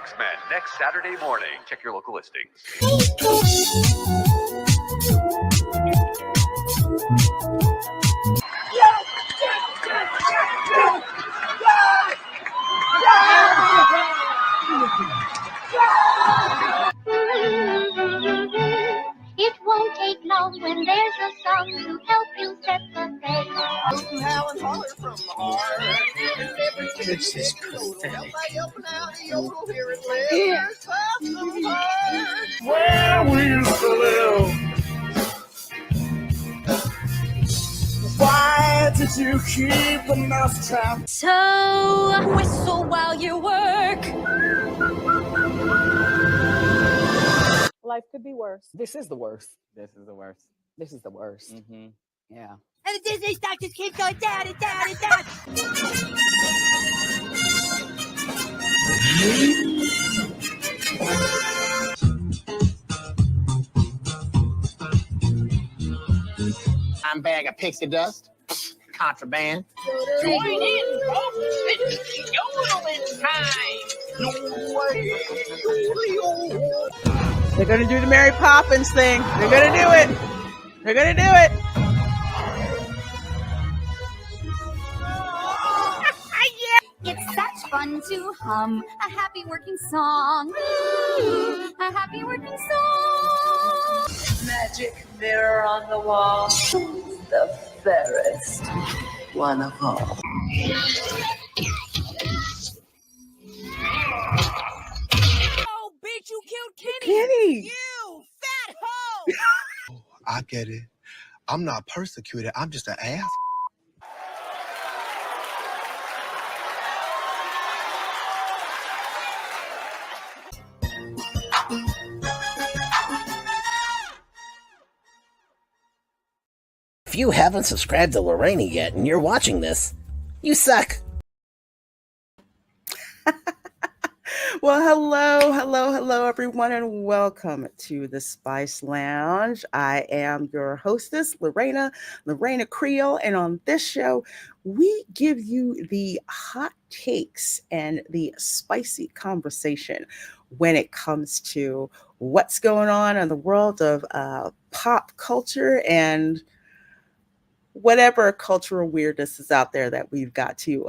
X-Men next Saturday morning. Check your local listings. It won't take long when there's a song to help you set the pace. This is pathetic. Where we used to live. Why did you keep the mousetrap? So whistle while you work. Life could be worse. This is the worst. This is the worst. This is the worst. Mm-hmm. Yeah. And the Disney stock just keeps going down and down and down. I'm bag of pixie dust. Contraband. Join in, folks. It's yodeling time. They're going to do the Mary Poppins thing. They're going to do it. They're going to do it. It's such fun to hum a happy working song. A happy working song. Magic mirror on the wall. The fairest one of all. Oh, bitch, you killed Kenny. You fat hoe. I get it. I'm not persecuted. I'm just an ass. If you haven't subscribed to Lorraine yet and you're watching this, you suck. Well, hello, everyone, and welcome to the Spice Lounge. I am your hostess, Reina Creole, and on this show, we give you the hot takes and the spicy conversation when it comes to what's going on in the world of pop culture and whatever cultural weirdness is out there that we've got to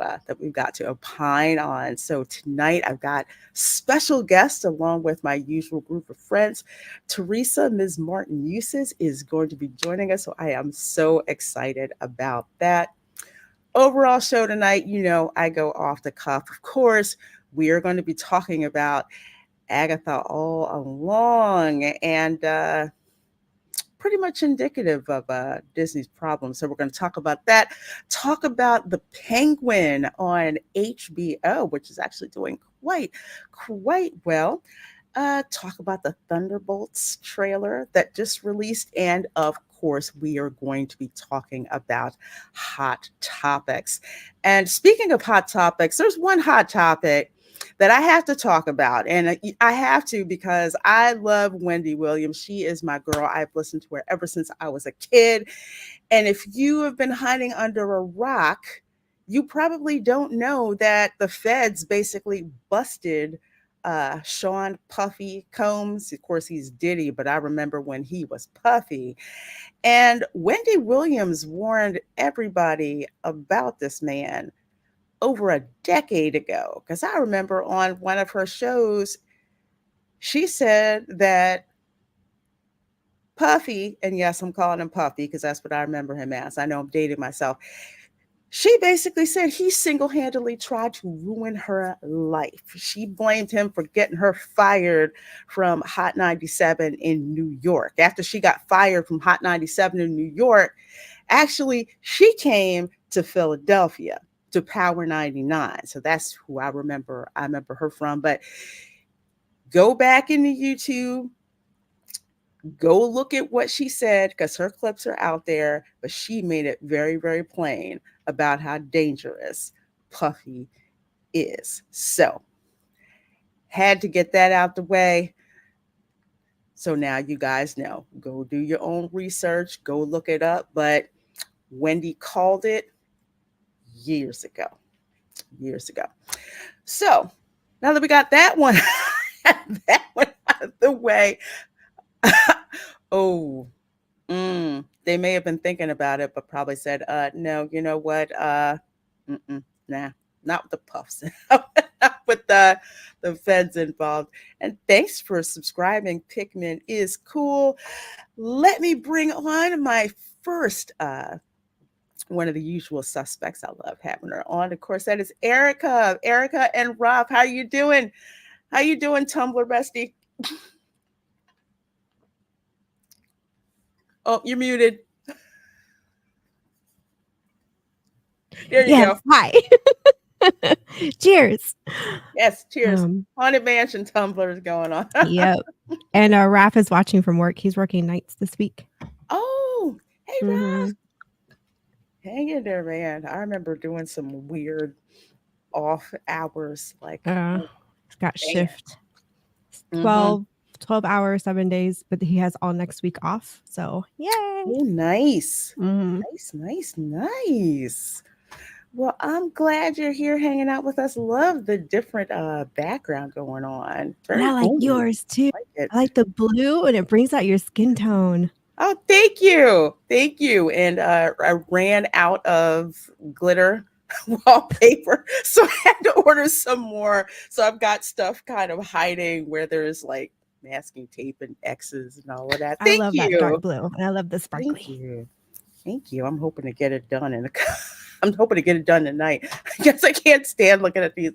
opine on. So tonight I've got special guests along with my usual group of friends. Teresa, Ms. Martin Eustace, is going to be joining us. So I am so excited about that. Overall show tonight, you know, I go off the cuff. Of course, we are going to be talking about Agatha all along, and pretty much indicative of Disney's problems. So we're going to talk about that, talk about The Penguin on HBO, which is actually doing quite well. Talk about the Thunderbolts trailer that just released. And of course, we are going to be talking about hot topics. And speaking of hot topics, there's one hot topic that I have to talk about. And I have to because I love Wendy Williams. She is my girl. I've listened to her ever since I was a kid. And if you have been hiding under a rock, you probably don't know that the feds basically busted Sean Puffy Combs. Of course, he's Diddy, but I remember when he was Puffy. And Wendy Williams warned everybody about this man over a decade ago, because I remember on one of her shows, she said that Puffy, and yes, I'm calling him Puffy because that's what I remember him as. I know I'm dating myself. She basically said he single-handedly tried to ruin her life. She blamed him for getting her fired from Hot 97 in New York. After she got fired from Hot 97 in New York, actually, she came to Philadelphia to Power 99. So that's who I remember her from. But go back into YouTube, go look at what she said, because her clips are out there, but she made it very, very plain about how dangerous Puffy is. So had to get that out the way. So now you guys know, go do your own research, go look it up. But Wendy called it years ago. So now that we got that one, that one out of the way. Oh, they may have been thinking about it, but probably said, no, you know what? Nah, not with the puffs, not with the feds involved. And thanks for subscribing. Pikmin is cool. Let me bring on my first one of the usual suspects. I love having her on. Of course, that is Erica. Erica and Rob, how you doing? How you doing, Tumblr bestie? Oh, you're muted. There you go. Hi. Cheers. Yes, cheers. Haunted Mansion Tumblr is going on. Yep. And Raph is watching from work. He's working nights this week. Oh, hey, Raph. Hang in there, man. I remember doing some weird off hours. Like, it's got shift. 12 hours, 7 days, but he has all next week off. So, yay. Oh, nice. Nice. Well, I'm glad you're here hanging out with us. Love the different background going on. And I like yours too. I like the blue, and it brings out your skin tone. Oh, thank you. Thank you. And I ran out of glitter wallpaper, so I had to order some more. So I've got stuff kind of hiding where there's like masking tape and X's and all of that. I love that dark blue, and I love the sparkly. Thank you. I'm hoping to get it done I'm hoping to get it done tonight. I guess I can't stand looking at these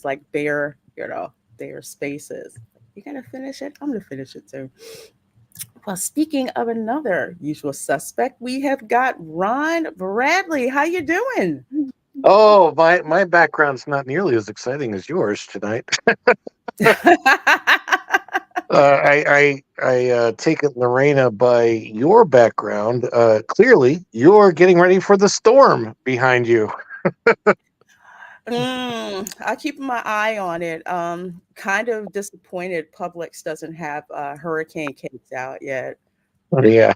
like bare, bare spaces. You gonna finish it? I'm gonna finish it too. Well, speaking of another usual suspect, we have got Ron Bradley. How you doing? Oh, my background's not nearly as exciting as yours tonight. I take it, Lorena, by your background. Clearly, you're getting ready for the storm behind you. I keep my eye on it. Kind of disappointed Publix doesn't have hurricane cakes out yet. Oh, yeah.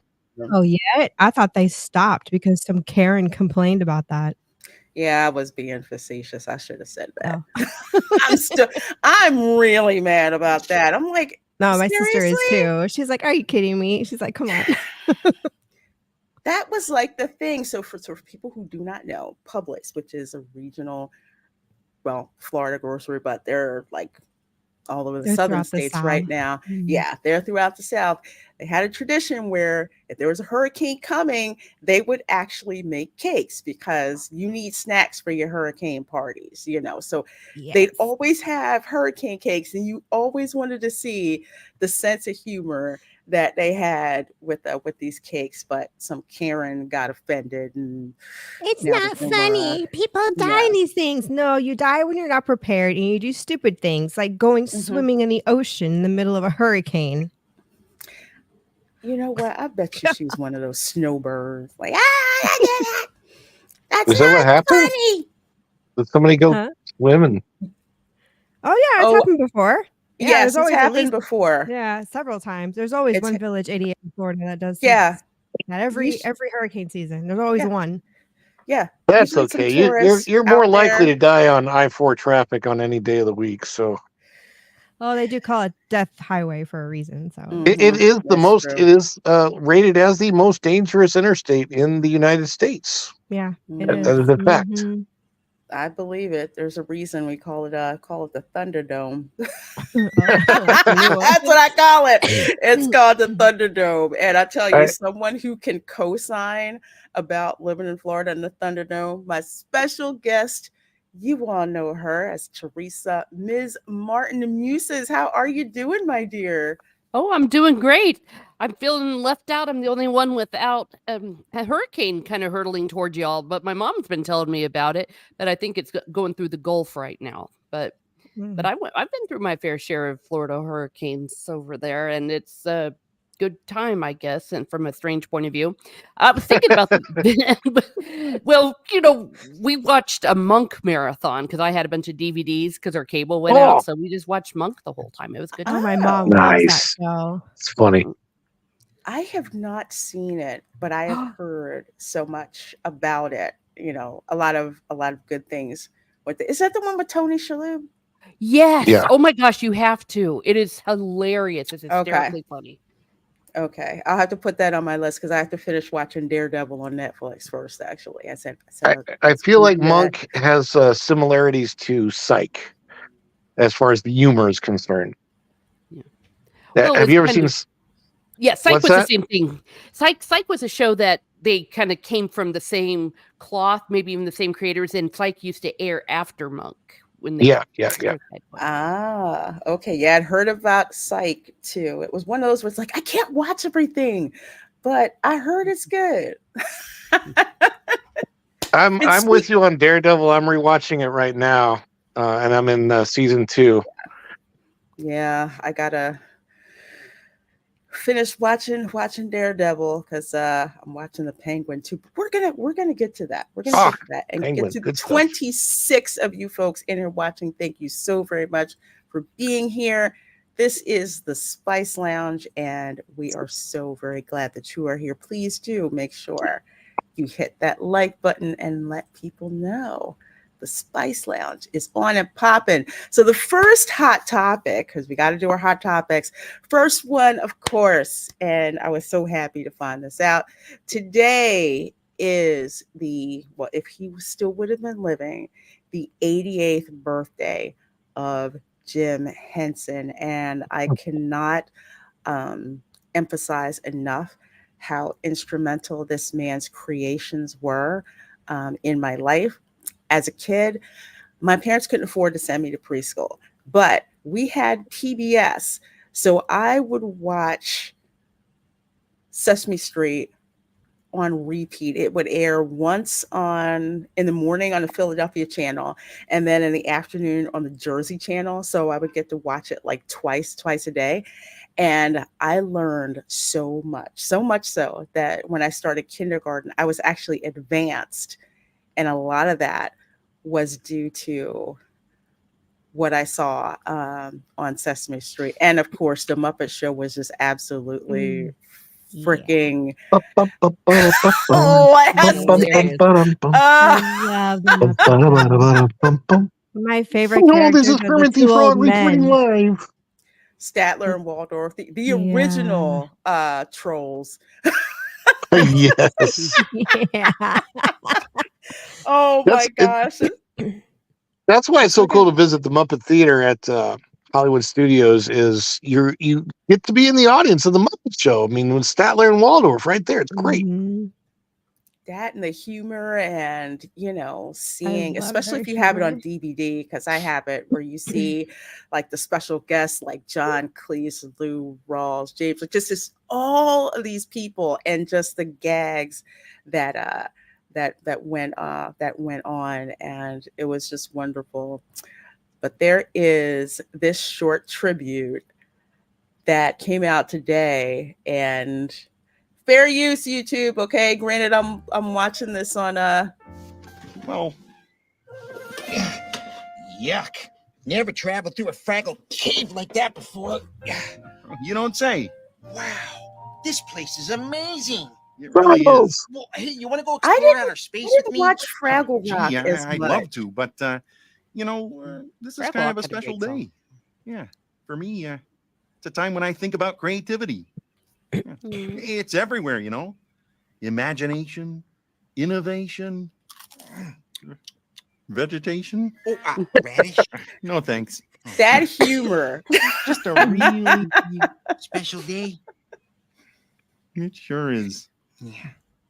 Oh, yeah? I thought they stopped because some Karen complained about that. Yeah, I was being facetious. I should have said that. I'm really mad about that. I'm like, no, my seriously? sister is too. She's like, are you kidding me? She's like, come on. That was like the thing. So for people who do not know, Publix, which is a regional, Florida grocery, but they're like all over the southern states right now. Mm-hmm. Yeah, they're throughout the South. They had a tradition where if there was a hurricane coming, they would actually make cakes because you need snacks for your hurricane parties, So they'd always have hurricane cakes, and you always wanted to see the sense of humor that they had with these cakes, but some Karen got offended, and it's not funny. People die in these things. No, you die when you're not prepared, and you do stupid things like going swimming in the ocean in the middle of a hurricane. You know what? I bet you she's one of those snowbirds. Like, I get it. That's that what happened? Funny. Did somebody go swimming? Oh yeah, it's happened before. Yeah, yes, it's happened before. Yeah, several times. There's always one village idiot in Florida that does. Yeah, at every hurricane season, there's always one. Yeah, that's okay. You're more likely to die on I-4 traffic on any day of the week. So, well, they do call it Death Highway for a reason. So it is the most. True. It is rated as the most dangerous interstate in the United States. Yeah, that is a fact. Mm-hmm. I believe it. There's a reason we call it the Thunderdome. That's what I call it. It's called the Thunderdome. And I tell you, someone who can co-sign about living in Florida and the Thunderdome, my special guest, you all know her as Teresa, Ms. Martin Muses. How are you doing, my dear? Oh, I'm doing great. I'm feeling left out. I'm the only one without a hurricane kind of hurtling towards y'all. But my mom's been telling me about it, that I think it's going through the Gulf right now. But I've been through my fair share of Florida hurricanes over there, and it's a good time, I guess. And from a strange point of view, I was thinking about well, we watched a Monk marathon because I had a bunch of DVDs because our cable went out, so we just watched Monk the whole time. It was good. Oh, my mom nice. It's funny. I have not seen it, but I have heard so much about it. A lot of good things. Is that the one with Tony Shalhoub? Yes. Yeah. Oh my gosh, you have to. It is hilarious. It's Okay. hysterically funny. Okay, I'll have to put that on my list because I have to finish watching Daredevil on Netflix first. Actually, I feel like do that. Monk has similarities to Psych as far as the humor is concerned. Well, Have it's you ever kind seen? of- Yeah, Psych What's was the that? same thing. Psych was a show that they kind of came from the same cloth, maybe even the same creators. And Psych used to air after Monk when they Yeah. Ah, okay. Yeah, I'd heard about Psych too. It was one of those where it's like I can't watch everything, but I heard it's good. I'm with you on Daredevil. I'm rewatching it right now, and I'm in season 2. Yeah, I gotta finish watching Daredevil because I'm watching the Penguin too. But we're gonna get to that. We're gonna get to that and Penguin, get to the good stuff. 26 of you folks in here watching. Thank you so very much for being here. This is the Spice Lounge, and we are so very glad that you are here. Please do make sure you hit that like button and let people know the Spice Lounge is on and popping. So the first hot topic, because we got to do our hot topics. First one, of course, and I was so happy to find this out. Today is if he still would have been living, the 88th birthday of Jim Henson. And I cannot emphasize enough how instrumental this man's creations were in my life. As a kid, my parents couldn't afford to send me to preschool, but we had PBS. So I would watch Sesame Street on repeat. It would air once in the morning on the Philadelphia channel, and then in the afternoon on the Jersey channel. So I would get to watch it like twice a day. And I learned so much so that when I started kindergarten, I was actually advanced. And a lot of that was due to what I saw on Sesame Street. And of course, The Muppet Show was just absolutely freaking. I love them. My favorite characters This is are the Fermenting two Frog old reporting men. live. Statler and Waldorf, the original trolls. Yes. Yeah. Oh my gosh. That's why it's so cool to visit the Muppet Theater at Hollywood Studios. Is you get to be in the audience of the Muppet Show. I mean, with Statler and Waldorf right there, it's great. Mm-hmm. That and the humor, and seeing, love especially their if you have it on humor. DVD, because I have it, where you see like the special guests like John Cleese, Lou Rawls, James, like just all of these people, and just the gags that went on, and it was just wonderful. But there is this short tribute that came out today, and fair use, YouTube. Okay, granted, I'm watching this on Well, yuck! Never traveled through a Fraggle cave like that before. You don't say. Wow, this place is amazing. It really is. Well, hey, you want to go explore outer space with me? Watch Fraggle Rock. Gee, as I'd much. love to, but this is Fraggle kind of a Rock had a special great song. day. Yeah, for me, it's a time when I think about creativity. Yeah. It's everywhere, imagination, innovation, vegetation. Oh, radish. No thanks. That humor. Just a really special day. It sure is. Yeah.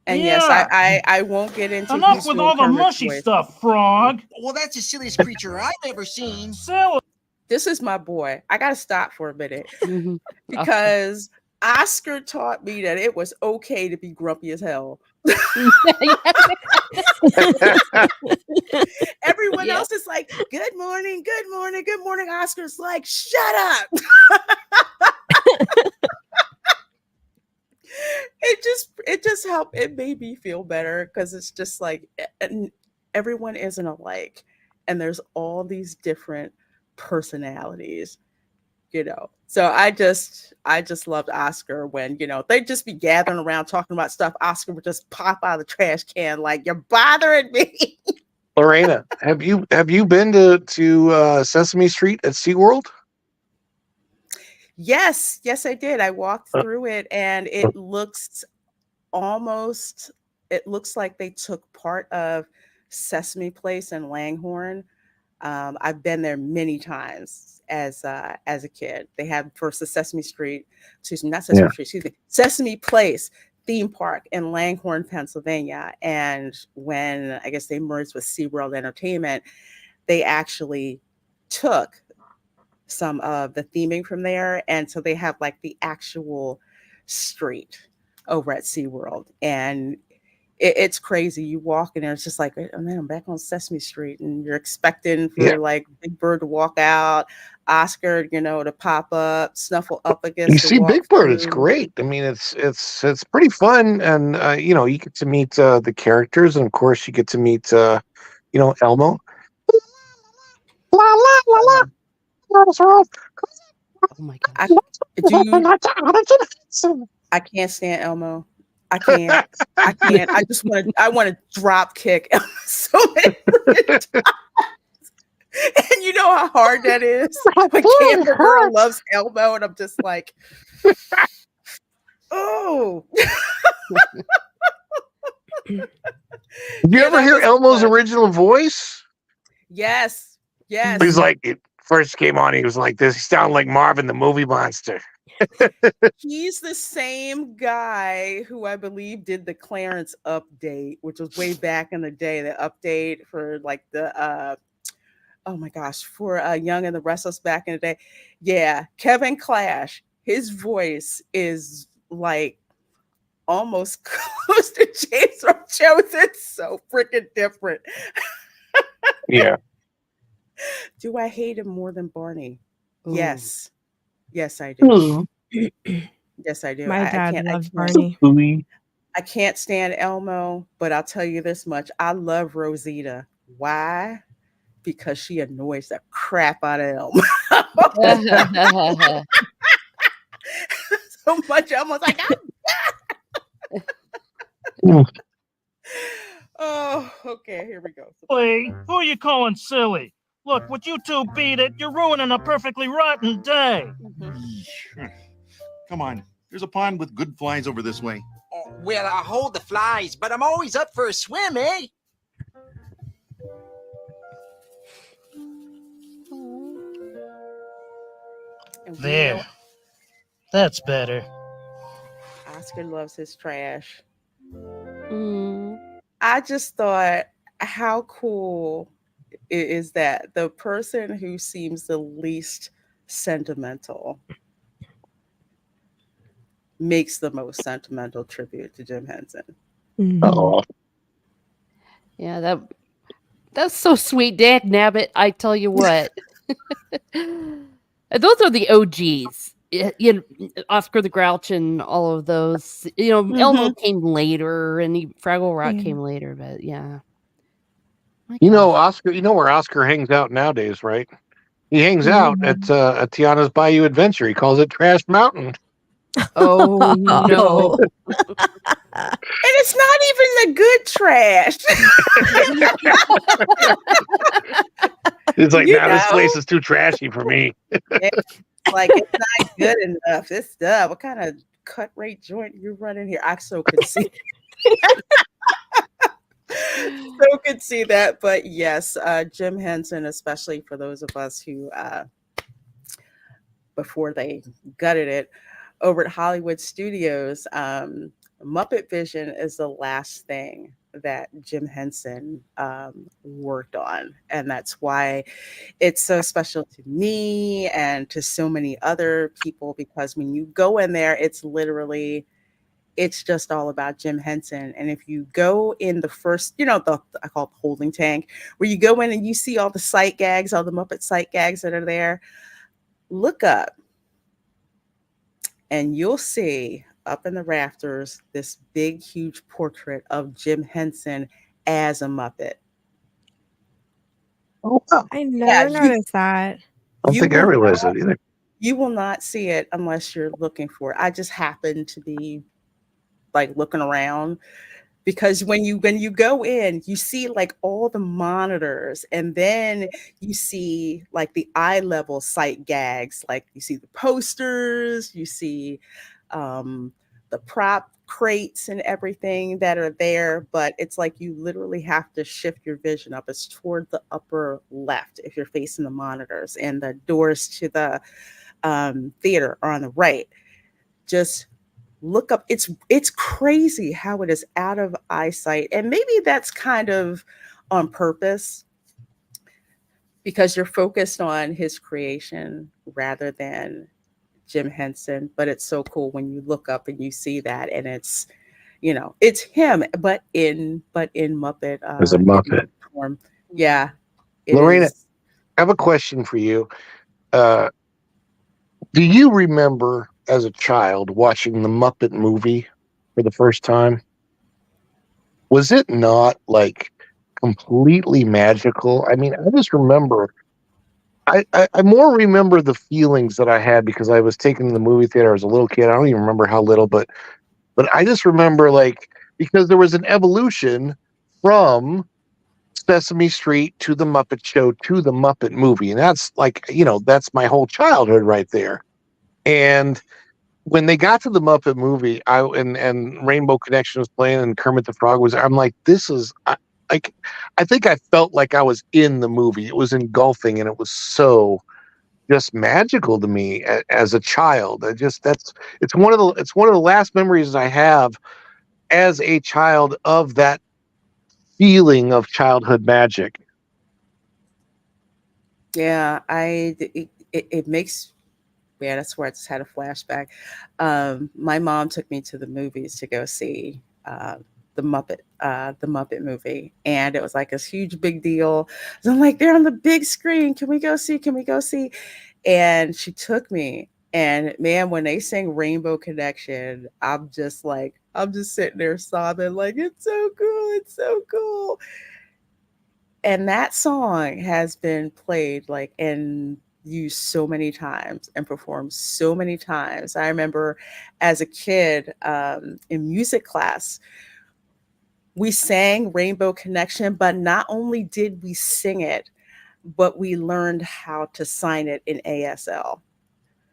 And Yeah. yes, I won't get into Enough his with real all the Kermit mushy voice. stuff, Frog. Well, that's the silliest creature I've ever seen. So This is my boy. I gotta stop for a minute Mhm. because Oscar taught me that it was okay to be grumpy as hell. Everyone Yeah. else is like, good morning, good morning, good morning. Oscar's like, shut up. It just helped. It made me feel better because it's just like everyone isn't alike, and there's all these different personalities, So I just loved Oscar when they'd just be gathering around talking about stuff. Oscar would just pop out of the trash can like, you're bothering me. Lorena, have you been to Sesame Street at SeaWorld? Yes, I did. I walked through it, and it looks like they took part of Sesame Place and Langhorne. I've been there many times as a kid. They had first the Sesame Street, not Sesame Street, excuse me, Sesame Place theme park in Langhorne, Pennsylvania. And when I guess they merged with SeaWorld Entertainment, they actually took some of the theming from there. And so they have like the actual street over at SeaWorld. And it's crazy. You walk in there, it's just like, oh man, I'm back on Sesame Street, and you're expecting for like Big Bird to walk out, Oscar, to pop up, snuffle up against. You see Big Bird, it's great. I mean, it's pretty fun, and you get to meet the characters, and of course, you get to meet Elmo. La la la la. Oh my gosh! I can't stand Elmo. I can't. I want to drop kick Elmo so many times. And you know how hard that is. When Camper Girl loves Elmo, and I'm just like, oh. Did you ever hear Elmo's original voice? Yes. He's like, it first came on, he was like this. He sounded like Marvin the Movie Monster. He's the same guy who I believe did the Clarence update, which was way back in the day. The update for like the oh my gosh, for Young and the Restless back in the day. Yeah, Kevin Clash. His voice is like almost close to James Earl Jones. It's so freaking different. Yeah. Do I hate him more than Barney? Ooh. Yes, I do. Yes, I do. My dad I loves can't- Barney. I can't stand Elmo, but I'll tell you this much. I love Rosita. Why? Because she annoys the crap out of Elmo. So much Elmo's like, oh, okay, here we go. Who are you calling silly? Look, would you two beat it? You're ruining a perfectly rotten day. Come on. There's a pond with good flies over this way. Oh, well, I hold the flies, but I'm always up for a swim, eh? There. That's better. Oscar loves his trash. I just thought, how cool is that the person who seems the least sentimental makes the most sentimental tribute to Jim Henson. Oh, yeah, that's so sweet, Dag Nabbit. I tell you what, those are the OGs. Oscar the Grouch and all of those. Elmo came later, and Fraggle Rock came later, but yeah. Oscar. You know where Oscar hangs out nowadays, right? He hangs out at Tiana's Bayou Adventure. He calls it Trash Mountain. Oh no! And it's not even the good trash. It's like, this place is too trashy for me. Like, it's not good enough. It's what kind of cut rate joint you running here? I so could see. So could see that, but yes, Jim Henson, especially for those of us who, before they gutted it over at Hollywood Studios, Muppet Vision is the last thing that Jim Henson worked on, and that's why it's so special to me and to so many other people, because when you go in there, it's just all about Jim Henson. And if you go in the first, I call it the holding tank, where you go in and you see all the sight gags, all the Muppet sight gags that are there, look up and you'll see up in the rafters this big, huge portrait of Jim Henson as a Muppet. Oh, wow. I never noticed that. I don't think I realized that either. You will not see it unless you're looking for it. I just happened to be like looking around because when you go in, you see like all the monitors, and then you see like the eye level sight gags, like you see the posters, you see the prop crates and everything that are there, but it's like you literally have to shift your vision up. It's toward the upper left if you're facing the monitors, and the doors to the theater are on the right. Just look up. It's crazy how it is out of eyesight, and maybe that's kind of on purpose because you're focused on his creation rather than Jim Henson. But it's so cool when you look up and you see that, and it's it's him, but in Muppet As a Muppet. form. Yeah, it Lorena, is. I have a question for you. Do you remember as a child watching the Muppet movie for the first time? Was it not like completely magical? I mean, I just remember, I more remember the feelings that I had because I was taken to the movie theater as a little kid. I don't even remember how little, but I just remember like, because there was an evolution from Sesame Street to the Muppet Show to the Muppet movie. And that's like, that's my whole childhood right there. And when they got to the Muppet movie, and Rainbow Connection was playing and Kermit the Frog was, I'm like, this is like, I think I felt like I was in the movie. It was engulfing, and it was so just magical to me as a child. It's one of the last memories I have as a child of that feeling of childhood magic. Yeah, it makes, yeah, that's where I just had a flashback. My mom took me to the movies to go see the Muppet movie, and it was like this huge big deal. So I'm like, they're on the big screen. Can we go see? Can we go see? And she took me, and man, when they sang Rainbow Connection, I'm just sitting there sobbing, like, it's so cool, it's so cool. And that song has been played like and used so many times and performed so many times. I remember as a kid in music class, we sang Rainbow Connection, but not only did we sing it, but we learned how to sign it in ASL.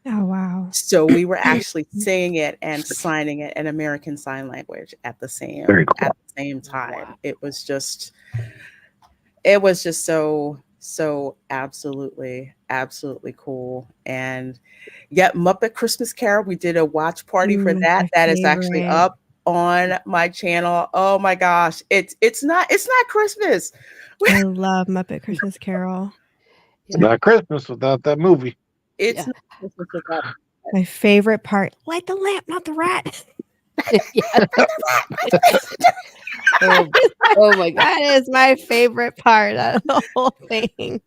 Oh, wow. So we were actually singing it and signing it in American Sign Language at the same time. It was just so absolutely cool. And yet Muppet Christmas Carol, we did a watch party for that. That is actually up on my channel. Oh my gosh, it's not Christmas. I love Muppet Christmas Carol. It's not Christmas without that movie. It's not Christmas without my favorite part. Light the lamp, not the rat. Oh my God. That is my favorite part of the whole thing.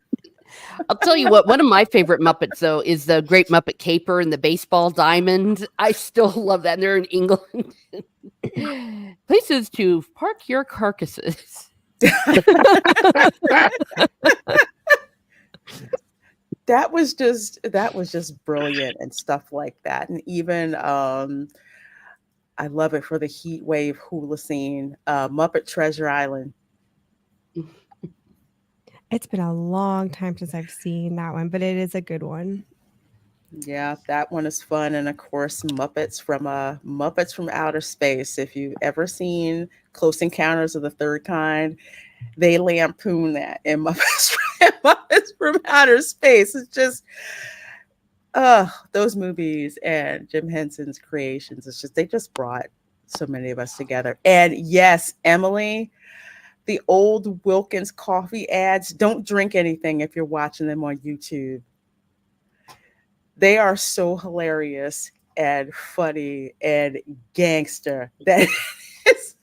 I'll tell you what, one of my favorite Muppets, though, is the Great Muppet Caper and the baseball diamond. I still love that. And they're in England. Places to park your carcasses. That was just brilliant and stuff like that. And even I love it for the heat wave hula scene, Muppet Treasure Island. It's been a long time since I've seen that one, but it is a good one. Yeah, that one is fun. And of course, Muppets from Outer Space. If you've ever seen Close Encounters of the Third Kind, they lampoon that in Muppets from Outer Space. It's just those movies and Jim Henson's creations. It's just, they just brought so many of us together. And yes, Emily, the old Wilkins coffee ads, don't drink anything if you're watching them on YouTube. They are so hilarious and funny and gangster that it's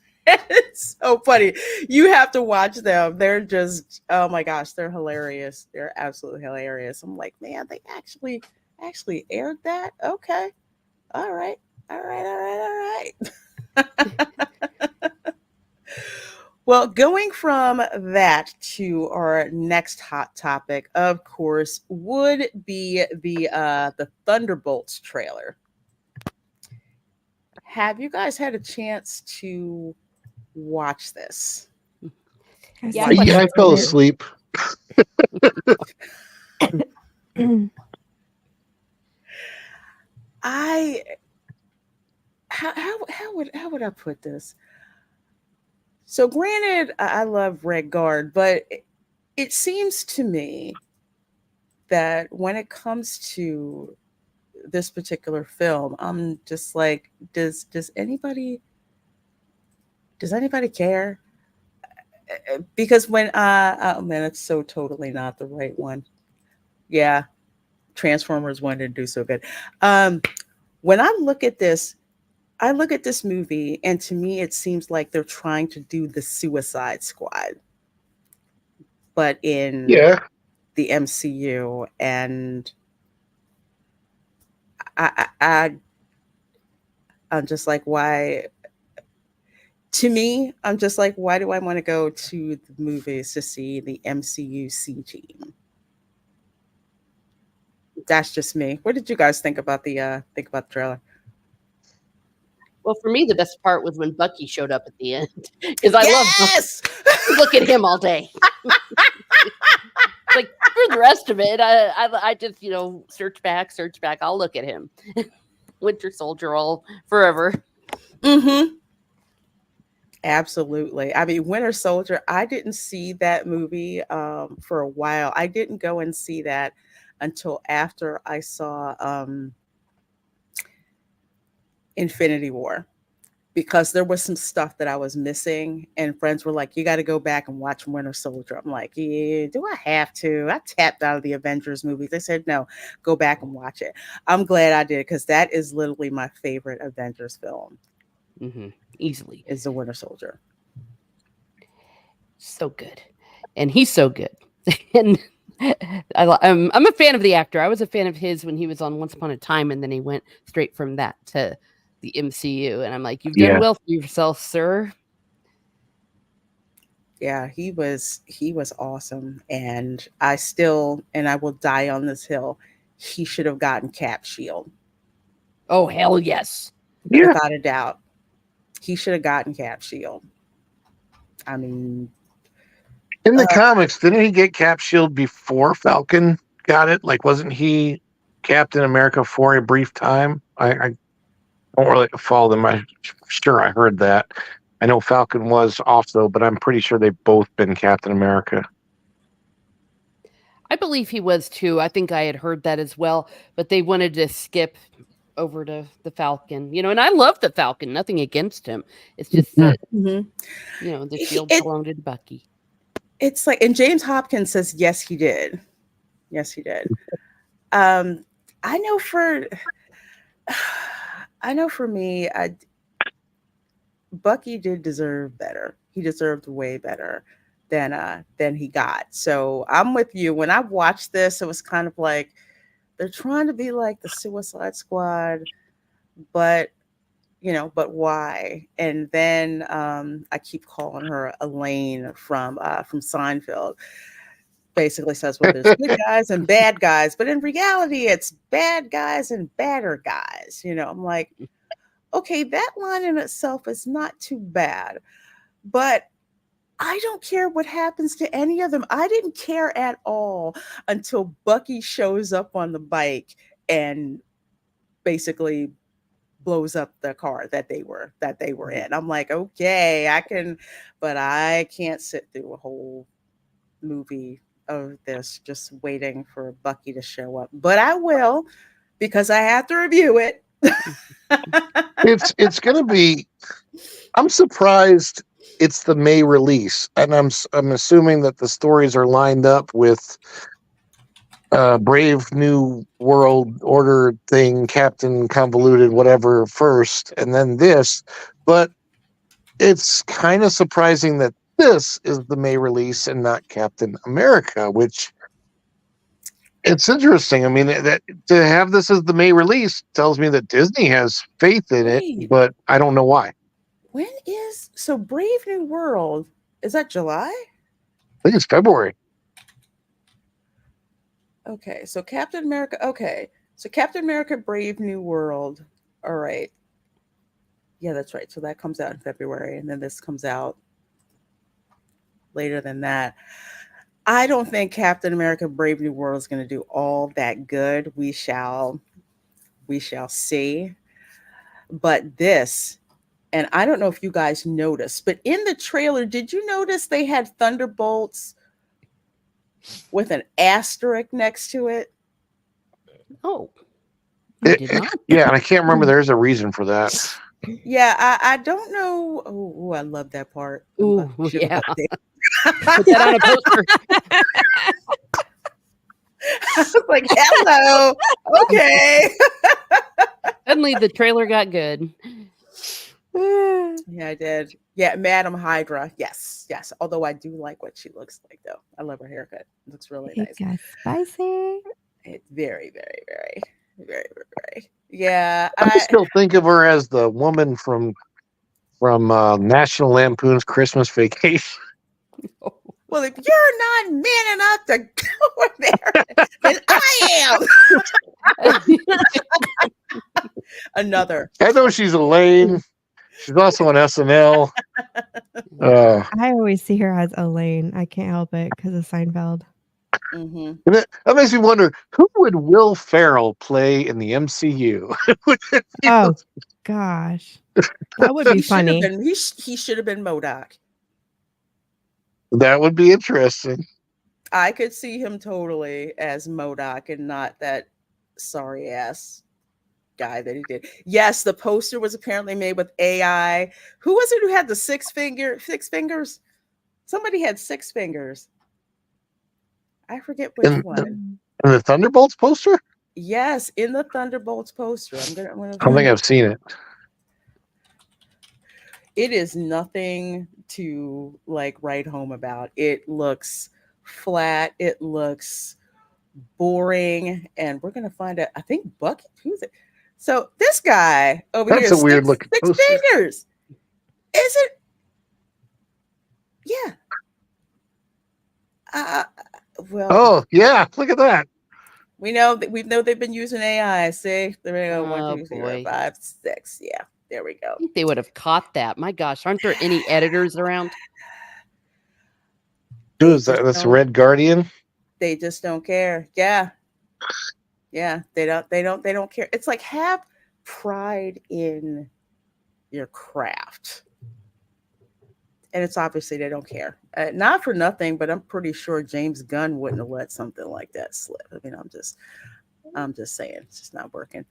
so funny. You have to watch them. They're just, oh my gosh, they're hilarious. They're absolutely hilarious. I'm like, man, they actually aired that? Okay. All right. Well, going from that to our next hot topic, of course, would be the Thunderbolts trailer. Have you guys had a chance to watch this. Yeah, I fell asleep. How would I put this? So granted, I love Red Guard, but it seems to me that when it comes to this particular film, I'm just like, does anybody care? Because when oh man, it's so totally not the right one. Yeah, Transformers 1 didn't do so good. When I look at this movie, and to me, it seems like they're trying to do the Suicide Squad, but in the MCU, and I'm just like, why? To me, I'm just like, why do I want to go to the movies to see the MCU C team? That's just me. What did you guys think about the trailer? Well, for me, the best part was when Bucky showed up at the end because I love Bucky. Look at him all day. Like for the rest of it, I just search back. I'll look at him. Winter Soldier all forever. Mm-hmm. Absolutely. I mean, Winter Soldier, I didn't see that movie for a while. I didn't go and see that until after I saw Infinity War, because there was some stuff that I was missing, and friends were like, you got to go back and watch Winter Soldier. I'm like, yeah, do I have to? I tapped out of the Avengers movies. They said, no, go back and watch it. I'm glad I did, because that is literally my favorite Avengers film. Mm-hmm. Easily. Is the Winter Soldier. So good. And he's so good. And I'm a fan of the actor. I was a fan of his when he was on Once Upon a Time, and then he went straight from that to the MCU. And I'm like, you've done well for yourself, sir. Yeah, he was awesome. And I will die on this hill, he should have gotten Cap Shield. Oh, hell yes. Yeah. Without a doubt. He should have gotten Cap Shield. I mean, in the comics, didn't he get Cap Shield before Falcon got it? Like, wasn't he Captain America for a brief time? I don't really follow them. I'm sure I heard that. I know Falcon was also, but I'm pretty sure they've both been Captain America. I believe he was too. I think I had heard that as well, but they wanted to skip over to the Falcon, and I love the Falcon. Nothing against him. It's just that, the shield belonged to Bucky. It's like, and James Hopkins says, yes, he did. Yes, he did. I know for me, Bucky did deserve better. He deserved way better than he got. So I'm with you. When I watched this, it was kind of like, they're trying to be like the Suicide Squad, but why? And then I keep calling her Elaine from Seinfeld. Basically says, well, there's good guys and bad guys, but in reality, it's bad guys and badder guys. I'm like, okay, that line in itself is not too bad, but I don't care what happens to any of them. I didn't care at all until Bucky shows up on the bike and basically blows up the car that they were in. I'm like, okay, but I can't sit through a whole movie of this just waiting for Bucky to show up. But I will, because I have to review it. It's going to be, I'm surprised it's the May release, and I'm assuming that the stories are lined up with Brave New World Order thing, Captain Convoluted, whatever first, and then this. But it's kind of surprising that this is the May release and not Captain America, which it's interesting. I mean, that to have this as the May release tells me that Disney has faith in it, but I don't know why. When is Brave New World? Is that July? I think it's February. Okay, so Captain America. Okay, so Captain America: Brave New World. All right. Yeah, that's right. So that comes out in February, and then this comes out later than that. I don't think Captain America: Brave New World is going to do all that good. We shall see. But this, and I don't know if you guys noticed, but in the trailer, did you notice they had Thunderbolts with an asterisk next to it? Oh, I did not. Yeah, and I can't remember. There's a reason for that. Yeah, I don't know. Oh, I love that part. Ooh, Should yeah. have updated. Put that on a poster. I was like, hello. Okay. Suddenly the trailer got good. Yeah, I did. Yeah, Madam Hydra. Yes. Although I do like what she looks like, though. I love her haircut. It looks really nice. It got spicy. It's very, very, very, very, very. Yeah. I still think of her as the woman from National Lampoon's Christmas Vacation. Well, if you're not man enough to go in there, then I am. Another. I know she's Elaine. She's also on SNL. I always see her as Elaine. I can't help it because of Seinfeld. Mm-hmm. And that makes me wonder, who would Will Ferrell play in the MCU? Oh, gosh. That would be funny. He should have been MODOK. That would be interesting. I could see him totally as MODOK and not that sorry ass guy that he did. Yes, the poster was apparently made with AI. Who was it who had the six fingers? Somebody had 6 fingers. I forget which one. In the Thunderbolts poster? Yes, in the Thunderbolts poster. I don't think I've seen it. It is nothing to like write home about. It looks flat. It looks boring. And we're gonna find out. I think Bucky. Who's it? So this guy over here. That's a weird looking six poster. fingers. Is it? Yeah. Well. Oh yeah, look at that. We know they've been using AI. See, there we go. Oh, 1, 2, 3, 4, 5, 6. Yeah, there we go. I think they would have caught that. My gosh, aren't there any editors around? Who is that? That's Red Guardian. They just don't care. Yeah. They don't care. It's like, have pride in your craft. And it's obviously they don't care. Not for nothing, but I'm pretty sure James Gunn wouldn't have let something like that slip. I mean, I'm just saying, it's just not working.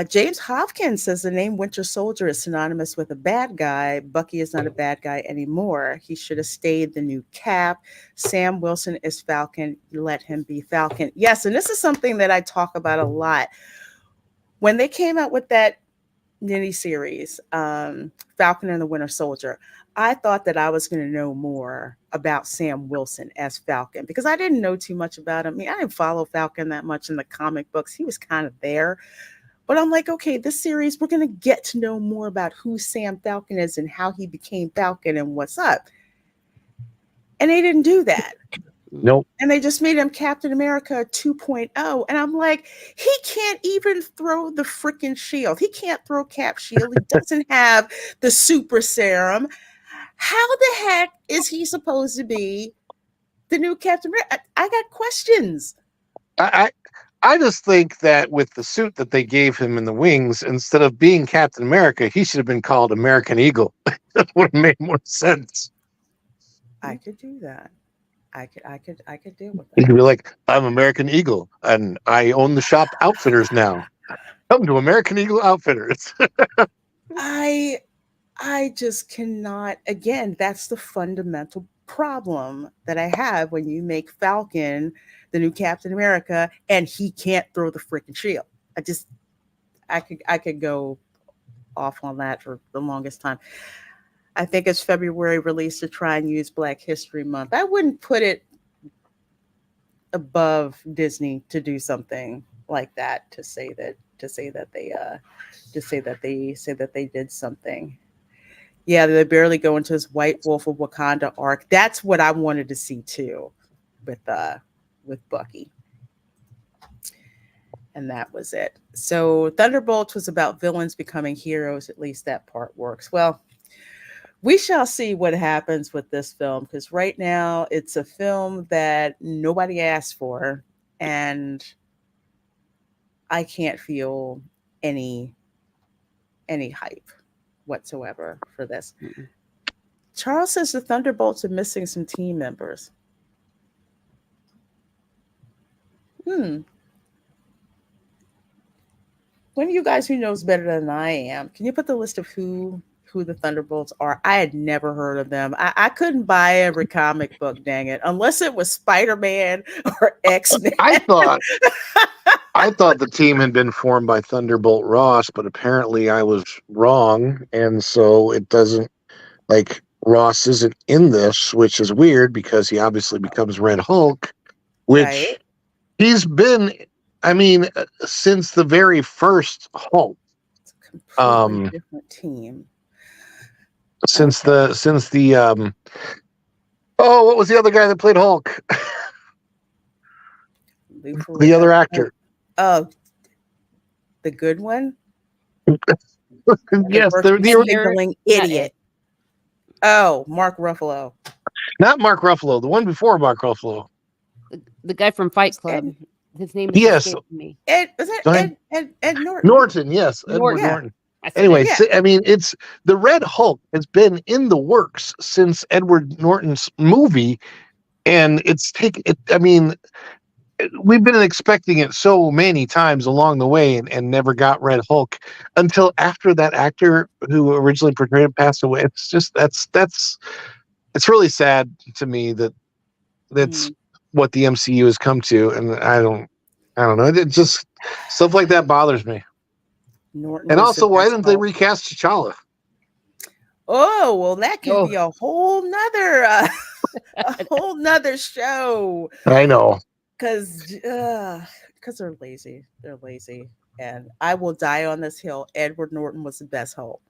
James Hopkins says the name Winter Soldier is synonymous with a bad guy. Bucky is not a bad guy anymore. He should have stayed the new Cap. Sam Wilson is Falcon. Let him be Falcon. Yes, and this is something that I talk about a lot. When they came out with that mini series, Falcon and the Winter Soldier, I thought that I was going to know more about Sam Wilson as Falcon because I didn't know too much about him. I mean, I didn't follow Falcon that much in the comic books. He was kind of there. But I'm like, okay, this series, we're going to get to know more about who Sam Falcon is and how he became Falcon and what's up. And they didn't do that. Nope. And they just made him Captain America 2.0. And I'm like, he can't even throw the freaking shield. He can't throw Cap shield. He doesn't have the super serum. How the heck is he supposed to be the new Captain America? I got questions. I just think that with the suit that they gave him in the wings, instead of being Captain America, he should have been called American Eagle. That would have made more sense. I could do that. I could deal with He that. could be like, I'm American Eagle, and I own the shop Outfitters now. Come to American Eagle Outfitters. I just cannot. Again, that's the fundamental problem that I have when you make Falcon the new Captain America and he can't throw the freaking shield. I could go off on that for the longest time. I think it's February release to try and use Black History Month. I wouldn't put it above Disney to do something like that to say that they did something. Yeah, they barely go into his White Wolf of Wakanda arc. That's what I wanted to see too, with Bucky. And that was it. So Thunderbolts was about villains becoming heroes. At least that part works. Well, we shall see what happens with this film, because right now it's a film that nobody asked for, and I can't feel any hype whatsoever for this. Charles says the Thunderbolts are missing some team members. One of you guys who knows better than I am, can you put the list of who the Thunderbolts are? I had never heard of them. I couldn't buy every comic book, dang it, unless it was Spider-Man or X-Men. I thought the team had been formed by Thunderbolt Ross, but apparently I was wrong, and so it doesn't, like, Ross isn't in this, which is weird because he obviously becomes Red Hulk, which Right. he's been, I mean, since the very first Hulk. Completely different team. Since the what was the other guy that played Hulk? The other actor. Oh, the good one? Yes, the signaling idiot. Oh, Mark Ruffalo. Not Mark Ruffalo, the one before Mark Ruffalo. The guy from Fight Club. His name is escaping me. Ed Norton. Norton, yes. Edward Norton. Anyway, I mean, it's the Red Hulk has been in the works since Edward Norton's movie, and I mean, we've been expecting it so many times along the way and never got Red Hulk until after that actor who originally portrayed him passed away. It's just it's really sad to me that's what the MCU has come to, and I don't know. It just stuff like that bothers me. Norton and was also, the why best didn't they Hulk. recast T'Challa? Oh, well, that could be a whole nother show. I know. Because they're lazy. They're lazy. And I will die on this hill. Edward Norton was the best Hulk.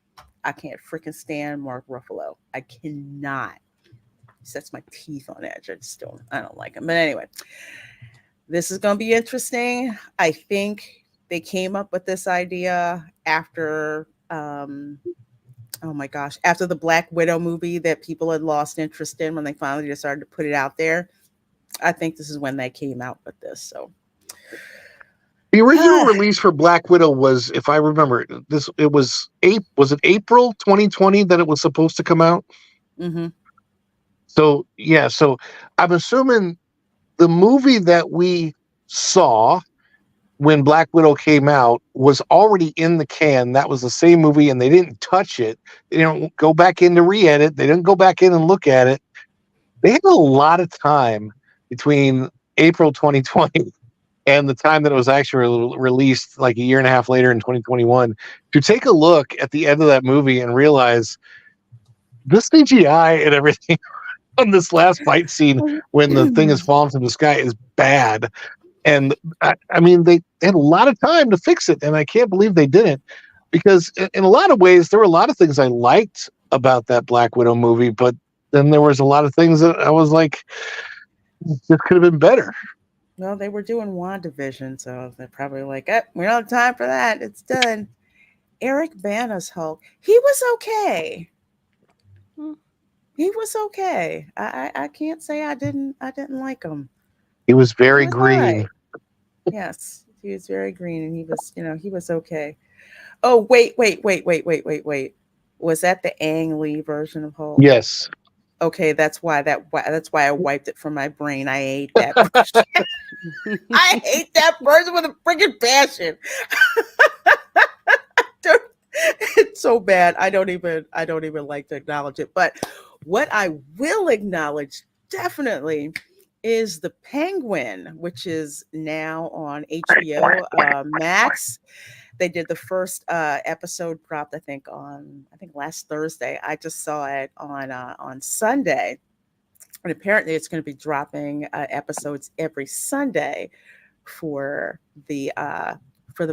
I can't freaking stand Mark Ruffalo. I cannot. He sets my teeth on edge. I don't like him. But anyway, this is going to be interesting. I think they came up with this idea after, oh my gosh, after the Black Widow movie that people had lost interest in when they finally decided to put it out there. I think this is when they came out with this. So the original release for Black Widow was, if I remember, was it April 2020 that it was supposed to come out? Mm-hmm. So yeah, so I'm assuming the movie that we saw when Black Widow came out was already in the can. That was the same movie, and they didn't touch it. They didn't go back in to re-edit. They didn't go back in and look at it. They had a lot of time between April 2020 and the time that it was actually released, like a year and a half later in 2021, to take a look at the end of that movie and realize this CGI and everything on this last fight scene when the thing is falling from the sky is bad. And I mean, they had a lot of time to fix it, and I can't believe they didn't, because in a lot of ways, there were a lot of things I liked about that Black Widow movie, but then there was a lot of things that I was like, this could have been better. Well, they were doing WandaVision, so they're probably like, we don't have time for that. It's done. Eric Bana's Hulk, he was okay. He was okay. I can't say I didn't like him. He was very green. Right. Yes, he was very green, and he was okay. Oh, wait. Was that the Ang Lee version of Hulk? Yes. Okay, that's why I wiped it from my brain. I hate that version. I hate that version with a freaking passion. It's so bad. I don't even like to acknowledge it. But what I will acknowledge definitely is the Penguin, which is now on HBO Max. They did the first episode, dropped I think last Thursday. I just saw it on Sunday, and apparently it's going to be dropping episodes every Sunday for the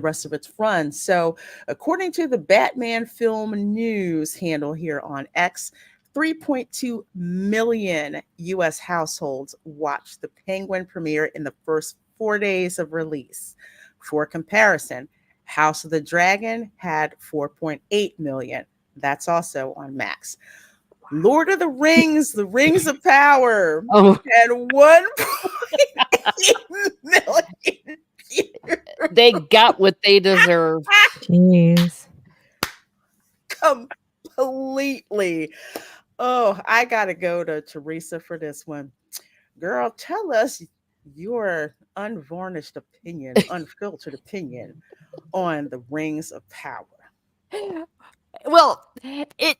rest of its run. So, according to the Batman Film News handle here on X, 3.2 million U.S. households watched the Penguin premiere in the first 4 days of release. For comparison, House of the Dragon had 4.8 million. That's also on Max. Lord of the Rings, The Rings of Power, had 1.8 million. They got what they deserve. Jeez. Completely. Oh, I gotta go to Teresa for this one. Girl, tell us your unvarnished opinion, unfiltered opinion on the Rings of Power. Well, it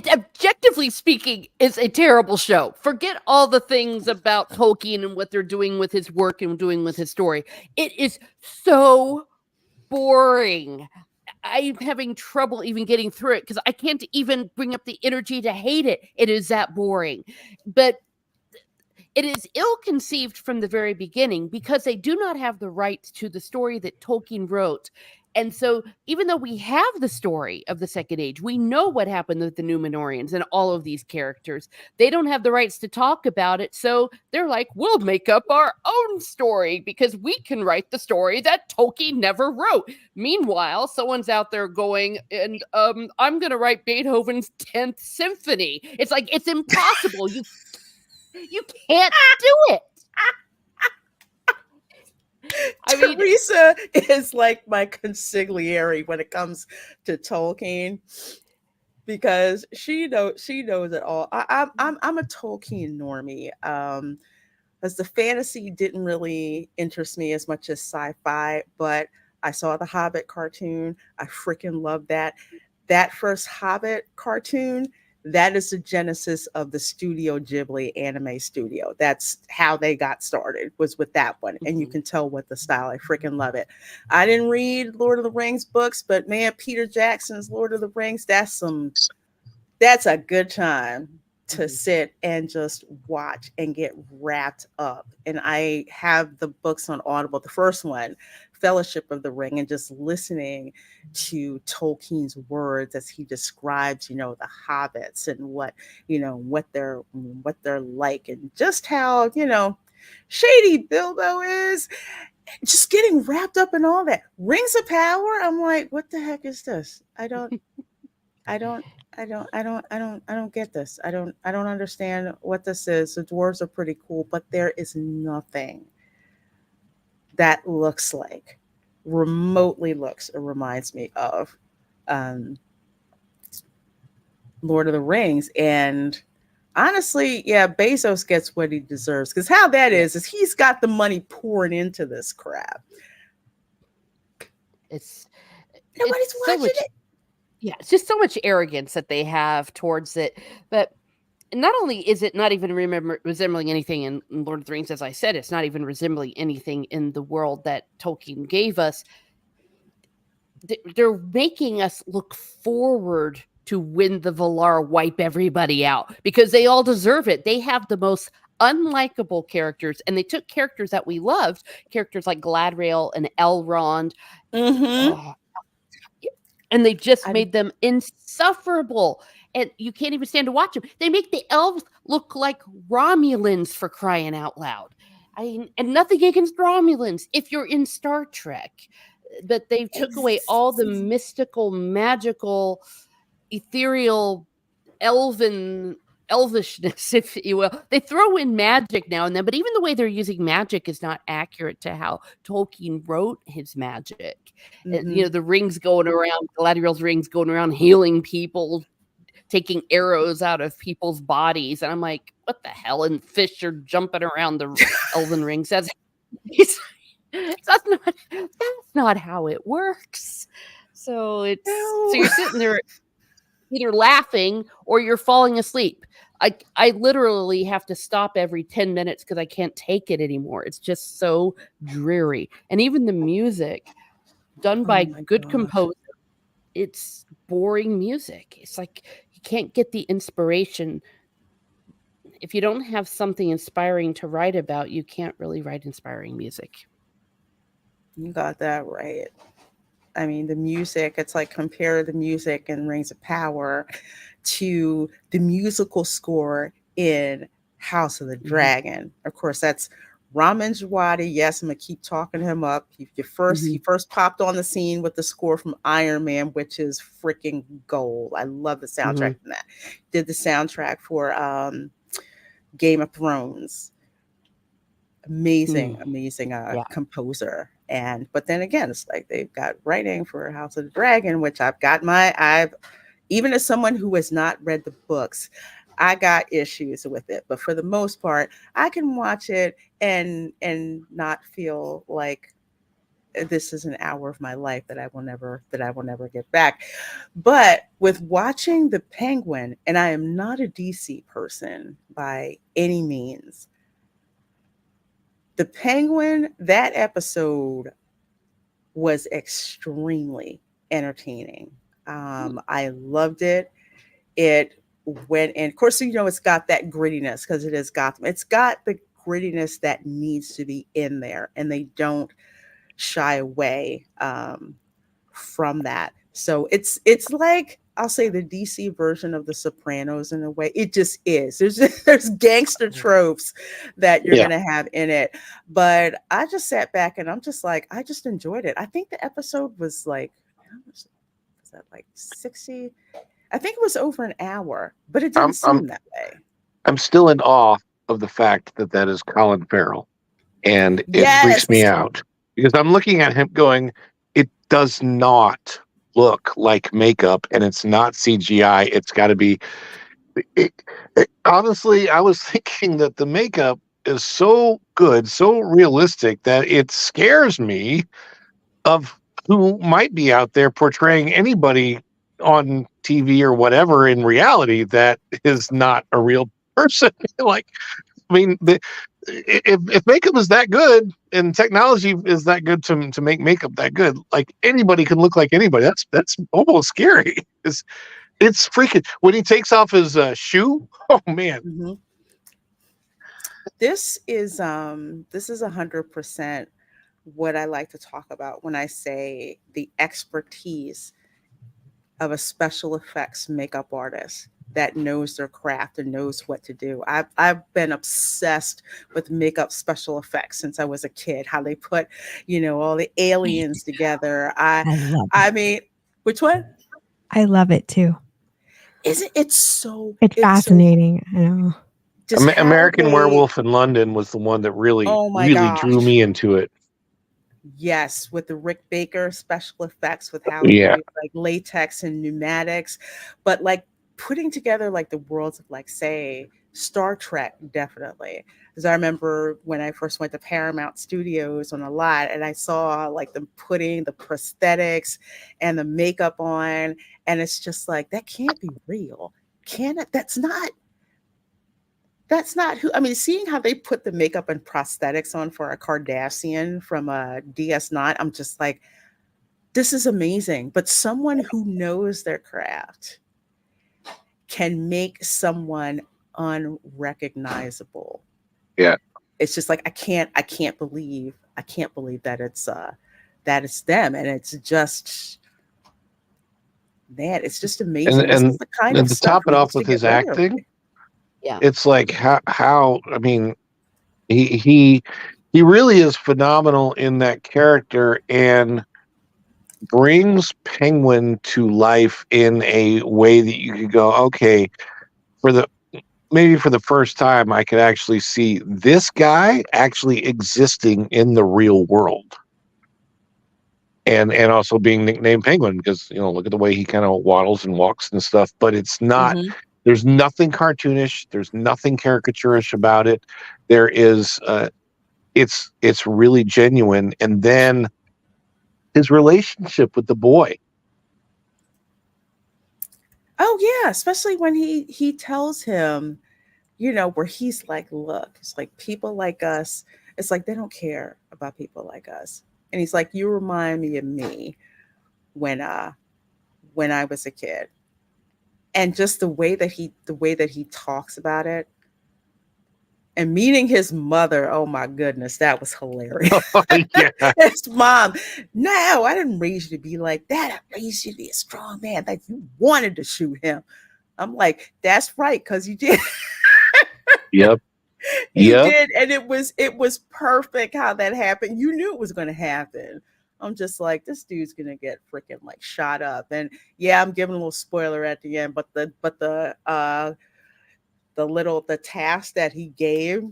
objectively speaking is a terrible show. Forget all the things about Tolkien and what they're doing with his work and doing with his story. It is so boring. I'm having trouble even getting through it because I can't even bring up the energy to hate it. It is that boring. But it is ill-conceived from the very beginning because they do not have the rights to the story that Tolkien wrote. And so even though we have the story of the Second Age, we know what happened with the Númenóreans and all of these characters. They don't have the rights to talk about it. So they're like, we'll make up our own story because we can write the story that Tolkien never wrote. Meanwhile, someone's out there going, and I'm going to write Beethoven's 10th Symphony. It's like, it's impossible. You can't do it. Teresa is like my consigliere when it comes to Tolkien because she knows it all. I'm a Tolkien normie. As the fantasy didn't really interest me as much as sci-fi, but I saw the Hobbit cartoon. I freaking love that. That first Hobbit cartoon, that is the genesis of the Studio Ghibli anime studio. That's how they got started, was with that one. And you can tell with the style. I freaking love it. I didn't read Lord of the Rings books, but man, Peter Jackson's Lord of the Rings, that's a good time to sit and just watch and get wrapped up. And I have the books on Audible, the first one, Fellowship of the Ring, and just listening to Tolkien's words as he describes, the hobbits and what they're like, and just how, shady Bilbo is, just getting wrapped up in all that. Rings of Power, I'm like, what the heck is this? I don't get this. I don't understand what this is. The dwarves are pretty cool, but there is nothing that remotely reminds me of Lord of the Rings. And honestly, yeah, Bezos gets what he deserves, because how that is he's got the money pouring into this crap. Nobody's watching it. Yeah, it's just so much arrogance that they have towards it. But not only is it not even resembling anything in Lord of the Rings, as I said, it's not even resembling anything in the world that Tolkien gave us. They're making us look forward to when the Valar wipe everybody out, because they all deserve it. They have the most unlikable characters, and they took characters that we loved, characters like Galadriel and Elrond, and they just made them insufferable. And you can't even stand to watch them. They make the elves look like Romulans, for crying out loud. And nothing against Romulans if you're in Star Trek, but they took away all the mystical, magical, ethereal, elvishness, if you will. They throw in magic now and then, but even the way they're using magic is not accurate to how Tolkien wrote his magic. The rings going around, Galadriel's rings going around healing people, taking arrows out of people's bodies. And I'm like, what the hell? And fish are jumping around the elven rings. That's not how it works. So you're sitting there either laughing or you're falling asleep. I literally have to stop every 10 minutes because I can't take it anymore. It's just so dreary. And even the music done by good composer, it's boring music. It's like you can't get the inspiration. If you don't have something inspiring to write about, you can't really write inspiring music. You got that right. I mean, the music, it's like compare the music in Rings of Power to the musical score in House of the Dragon. Of course, that's Ramin Djawadi, yes, I'm gonna keep talking him up. He first popped on the scene with the score from Iron Man, which is freaking gold. I love the soundtrack from that. Did the soundtrack for Game of Thrones. Amazing composer. But then again, it's like they've got writing for House of the Dragon, which I've even as someone who has not read the books, I got issues with it. But for the most part, I can watch it and not feel like this is an hour of my life that I will never get back. But with watching The Penguin, and I am not a DC person by any means, The Penguin, that episode was extremely entertaining. I loved it. It went, and of course, it's got that grittiness because it is Gotham. It's got the grittiness that needs to be in there, and they don't shy away from that. So it's like, I'll say, the DC version of The Sopranos in a way. It just is. There's gangster tropes that you're going to have in it. But I just sat back and I'm just like, I just enjoyed it. I think the episode was like, was that like 60? I think it was over an hour, but it didn't seem that way. I'm still in awe of the fact that is Colin Farrell. And it freaks me out because I'm looking at him going, it does not look like makeup, and it's not CGI. It's got to be. Honestly, I was thinking that the makeup is so good, so realistic that it scares me of who might be out there portraying anybody on TV or whatever in reality that is not a real person. Like, I mean, if makeup is that good and technology is that good to make makeup that good, like anybody can look like anybody. That's almost scary. It's freaking when he takes off his shoe. Oh man. This is 100% what I like to talk about when I say the expertise of a special effects makeup artist that knows their craft and knows what to do. I've been obsessed with makeup special effects since I was a kid, how they put, all the aliens together. I mean, which one? I love it too. Isn't it so? It's fascinating. I know. American Werewolf in London was the one that really drew me into it. Yes, with the Rick Baker special effects, with how he used, like latex and pneumatics, but like putting together like the worlds of, like, say, Star Trek, definitely. Because I remember when I first went to Paramount Studios on a lot, and I saw like them putting the prosthetics and the makeup on, and it's just like, that can't be real. Can it? That's not who. I mean, seeing how they put the makeup and prosthetics on for a Cardassian from DS9, I'm just like, this is amazing. But someone who knows their craft can make someone unrecognizable. Yeah. It's just like, I can't believe that it's them. And it's just, man, it's just amazing. And the kind of to stuff top it off with his acting. Yeah. It's like how I mean, he really is phenomenal in that character and brings Penguin to life in a way that you could go, okay, maybe for the first time I could actually see this guy actually existing in the real world. And also being nicknamed Penguin because, look at the way he kind of waddles and walks and stuff, but it's not there's nothing cartoonish. There's nothing caricaturish about it. There is, it's really genuine. And then his relationship with the boy. Oh yeah, especially when he tells him, where he's like, look, it's like people like us. It's like they don't care about people like us. And he's like, you remind me of me when I was a kid. And just the way that he talks about it, and meeting his mother, oh my goodness, that was hilarious. Oh, yeah. His mom, no, I didn't raise you to be like that. I raised you to be a strong man. Like, you wanted to shoot him. I'm like, that's right, because you did. Yep. He Yep. did, and it was perfect how that happened. You knew it was going to happen. I'm just like, this dude's gonna get freaking like shot up. And yeah, I'm giving a little spoiler at the end, but the task that he gave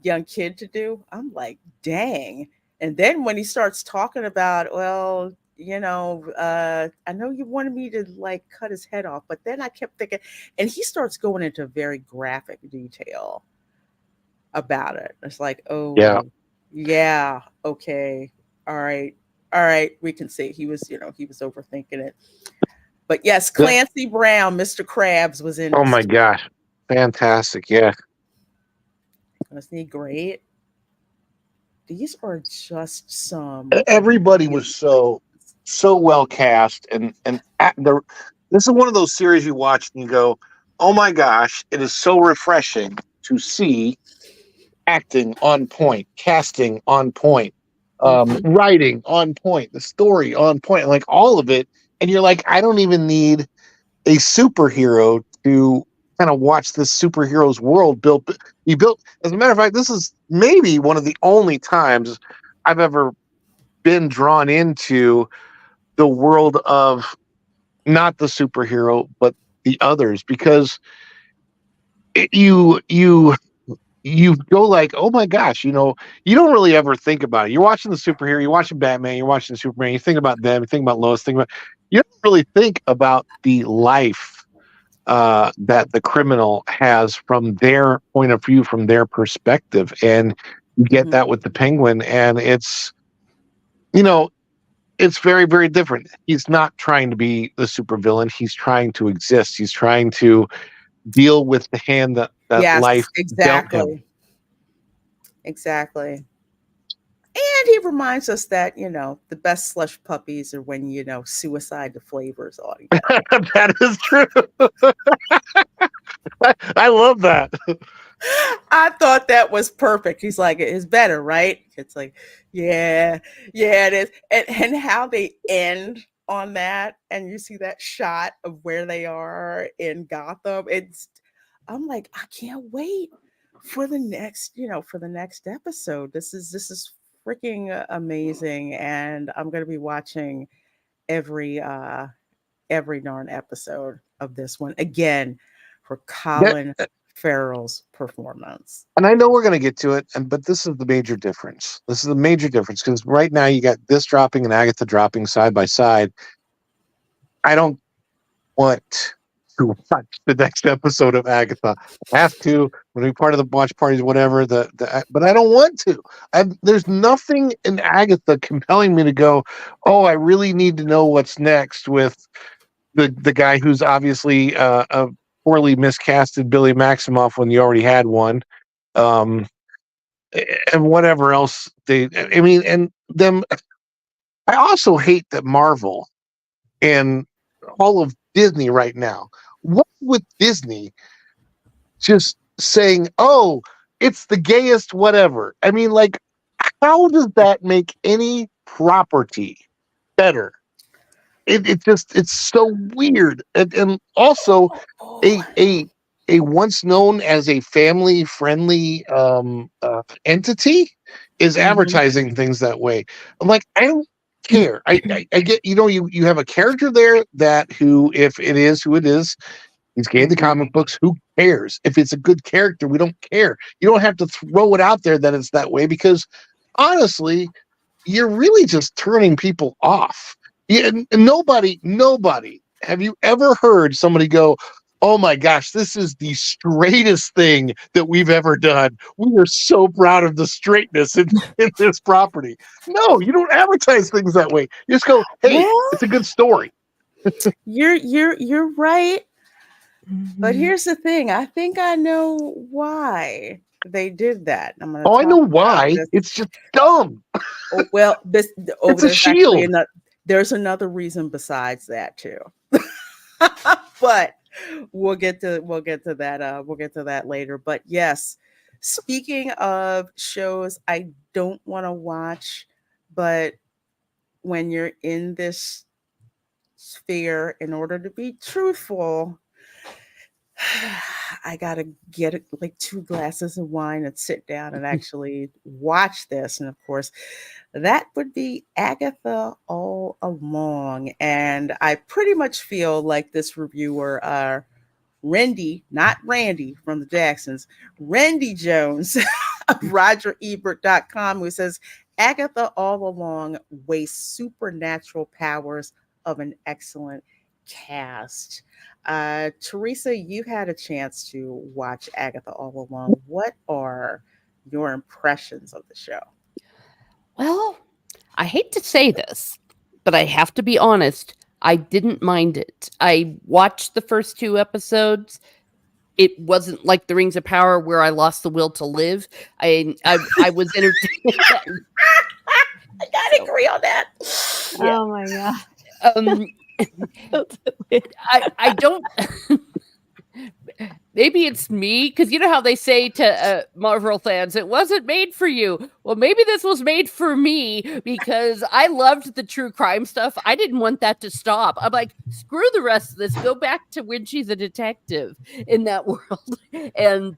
young kid to do, I'm like, dang. And then when he starts talking about, well, I know you wanted me to like cut his head off, but then I kept thinking, and he starts going into very graphic detail about it. It's like, Yeah. oh, yeah, okay, all right, we can see he was overthinking it. But yes, Clancy Brown, Mr. Krabs was in. Oh my gosh, fantastic! Yeah, wasn't he great? These are just some. everybody was so well cast, and this is one of those series you watch and you go, oh my gosh, it is so refreshing to see acting on point, casting on point, writing on point, the story on point, like all of it. And you're like, I don't even need a superhero to kind of watch this superhero's world be built. As a matter of fact, this is maybe one of the only times I've ever been drawn into the world of not the superhero, but the others, because you go like, oh my gosh, you don't really ever think about it. You're watching the superhero, you're watching Batman, you're watching Superman, you think about them, you think about Lois, you don't really think about the life that the criminal has from their point of view, from their perspective. And you get that with the Penguin, and it's very, very different. He's not trying to be the supervillain. He's trying to exist. He's trying to deal with the hand that yes, life exactly. dealt him. Exactly. And he reminds us that, the best slush puppies are when, suicide the flavors altogether. That is true. I love that. I thought that was perfect. He's like, it's better, right? It's like, yeah, it is. And how they end on that, and you see that shot of where they are in Gotham. I'm like, I can't wait for the next episode. This is freaking amazing, and I'm going to be watching every darn episode of this one again for Colin Farrell's performance. And I know we're going to get to it, but this is the major difference. This is the major difference, because right now you got this dropping and Agatha dropping side by side. I don't want to watch the next episode of Agatha. I have to. I'm going to be part of the watch parties, whatever. But I don't want to. There's nothing in Agatha compelling me to go, oh, I really need to know what's next with the guy who's obviously a poorly miscasted Billy Maximoff when you already had one, and whatever else and them. I also hate that Marvel and all of Disney right now. What with Disney just saying, "Oh, it's the gayest whatever." I mean, like, how does that make any property better? It's so weird, and also a once known as a family friendly entity is advertising things that way. I'm like, I don't care. I get, you have a character there who, if it is who it is, he's gay in the comic books. Who cares? If it's a good character, we don't care. You don't have to throw it out there that it's that way, because honestly, you're really just turning people off. Yeah, and nobody. Have you ever heard somebody go, "Oh my gosh, this is the straightest thing that we've ever done. We are so proud of the straightness in this property"? No, you don't advertise things that way. You just go, "Hey, it's a good story." You're right. But here's the thing. I think I know why they did that. I know why. It's just dumb. Well, it's a shield. There's another reason besides that too. But we'll get to that. We'll get to that later. But yes, speaking of shows I don't want to watch, but when you're in this sphere, in order to be truthful, I gotta get like 2 glasses of wine and sit down and actually watch this. And of course, that would be Agatha all along. And I pretty much feel like this reviewer, Randy, not Randy from the Jacksons, Randy Jones of RogerEbert.com, who says Agatha all along wastes supernatural powers of an excellent cast. Teresa, you had a chance to watch Agatha all along. What are your impressions of the show? Well, I hate to say this, but I have to be honest. I didn't mind it. I watched the first 2 episodes. It wasn't like The Rings of Power where I lost the will to live. I was entertained. I gotta agree on that. Yeah. Oh my god. I don't. Maybe it's me, because you know how they say to Marvel fans, it wasn't made for you. Well, maybe this was made for me, because I loved the true crime stuff. I didn't want that to stop. I'm like, screw the rest of this. Go back to when she's a detective in that world. And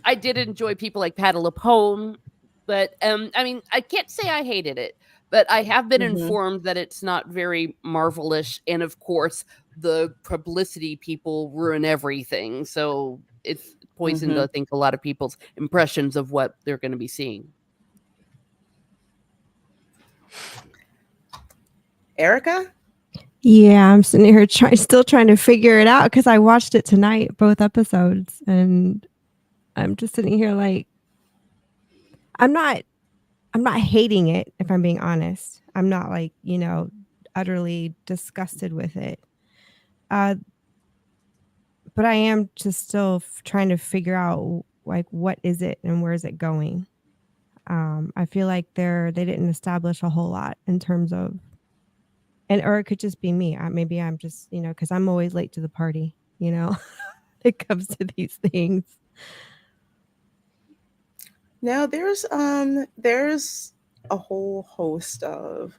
I did enjoy people like Patti LuPone, but I mean, I can't say I hated it. But I have been informed that it's not very Marvelish. And of course, the publicity people ruin everything. So it's poisoned, I think, a lot of people's impressions of what they're going to be seeing. Erica? Yeah, I'm sitting here still trying to figure it out, because I watched it tonight, both episodes. And I'm just sitting here like, I'm not hating it, if I'm being honest. I'm not like, utterly disgusted with it. But I am just still trying to figure out like, what is it and where is it going? I feel like they didn't establish a whole lot in terms of, or it could just be me. Maybe I'm just, because I'm always late to the party, it comes to these things. Now there's a whole host of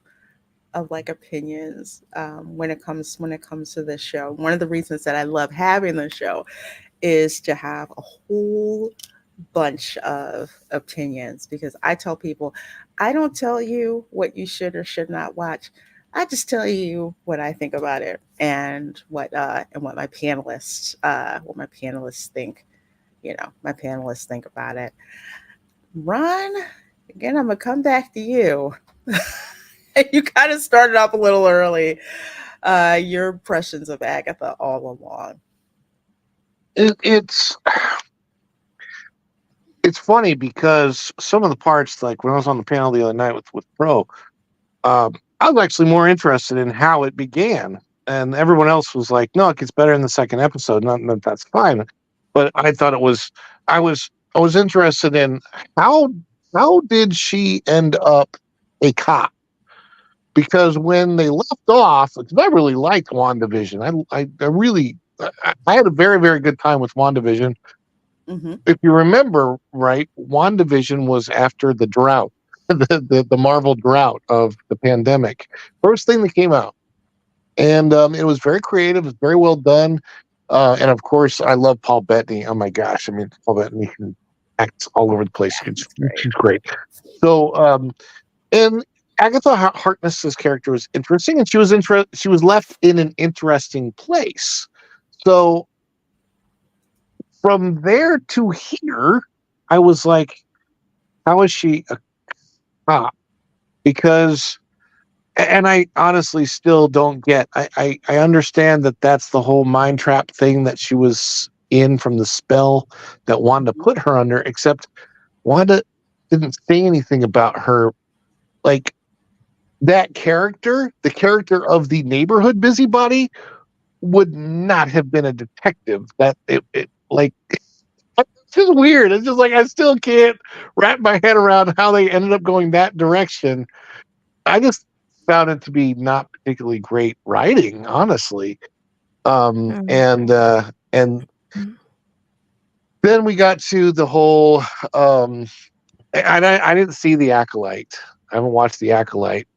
like opinions when it comes to this show. One of the reasons that I love having the show is to have a whole bunch of opinions, because I tell people, I don't tell you what you should or should not watch. I just tell you what I think about it, and what my panelists think. My panelists think about it. Ron, again, I'm gonna come back to you. You kind of started off a little early. Your impressions of Agatha all along. It's funny, because some of the parts, like when I was on the panel the other night with Pro, I was actually more interested in how it began, and everyone else was like, "No, it gets better in the second episode." Not that that's fine, but I thought I was interested in how did she end up a cop? Because when they left off, because I really liked WandaVision. I had a very, very good time with WandaVision. If you remember right, WandaVision was after the drought, the Marvel drought of the pandemic. First thing that came out. And it was very creative, it was very well done. And of course, I love Paul Bettany. Oh my gosh. I mean, Paul Bettany can act all over the place. She's great. So, and Agatha Harkness's character was interesting, and she was left in an interesting place. So from there to here, I was like, how is she a cop? Because, and I honestly still don't get, I understand that that's the whole mind trap thing that she was in from the spell that Wanda put her under, except Wanda didn't say anything about her. Like, that character, the character of the neighborhood busybody, would not have been a detective. That it like, it's just weird. It's just like, I still can't wrap my head around how they ended up going that direction. I just found it to be not particularly great writing, honestly. And then we got to the whole, and I didn't see The Acolyte. I haven't watched The Acolyte.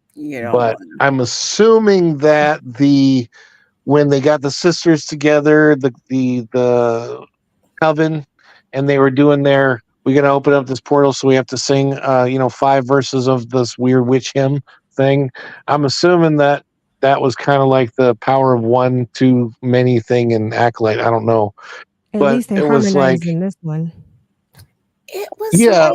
But I'm assuming that the when they got the sisters together, the coven, and they were doing their, we're gonna open up this portal, so we have to sing 5 verses of this weird witch hymn thing. I'm assuming that was kind of like the power of one too many thing in Acolyte. I don't know. At But least they it was like, harmonized in this one. It was yeah,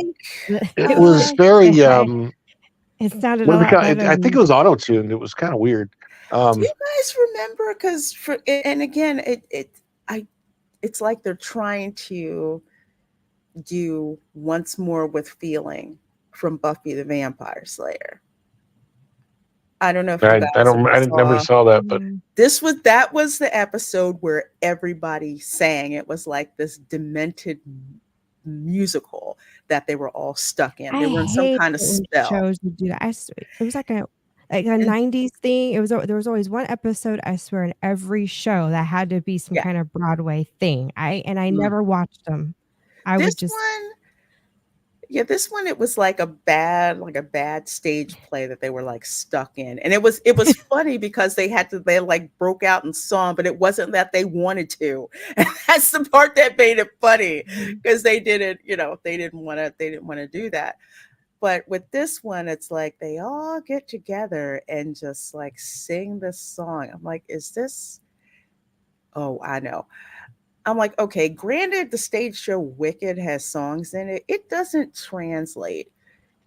like it was very it sounded what a is it lot called? better. I think it was auto-tuned. It was kind of weird. Do you guys remember? Because and again, it's like they're trying to do Once More with Feeling from Buffy the Vampire Slayer. I don't know if you guys I never saw that, but that was the episode where everybody sang. It was like this demented musical that they were all stuck in. They were in some kind of spell. Shows would do that. It was like a 90s thing. There was always one episode, I swear, in every show that had to be some kind of Broadway thing. I never watched them. This one, it was like a bad stage play that they were like stuck in. And it was funny because they like broke out in song, but it wasn't that they wanted to. And that's the part that made it funny, because they didn't want to do that. But with this one, it's like they all get together and just like sing this song. I'm like, is this? Oh, I know. I'm like, okay, granted, the stage show Wicked has songs in it. It doesn't translate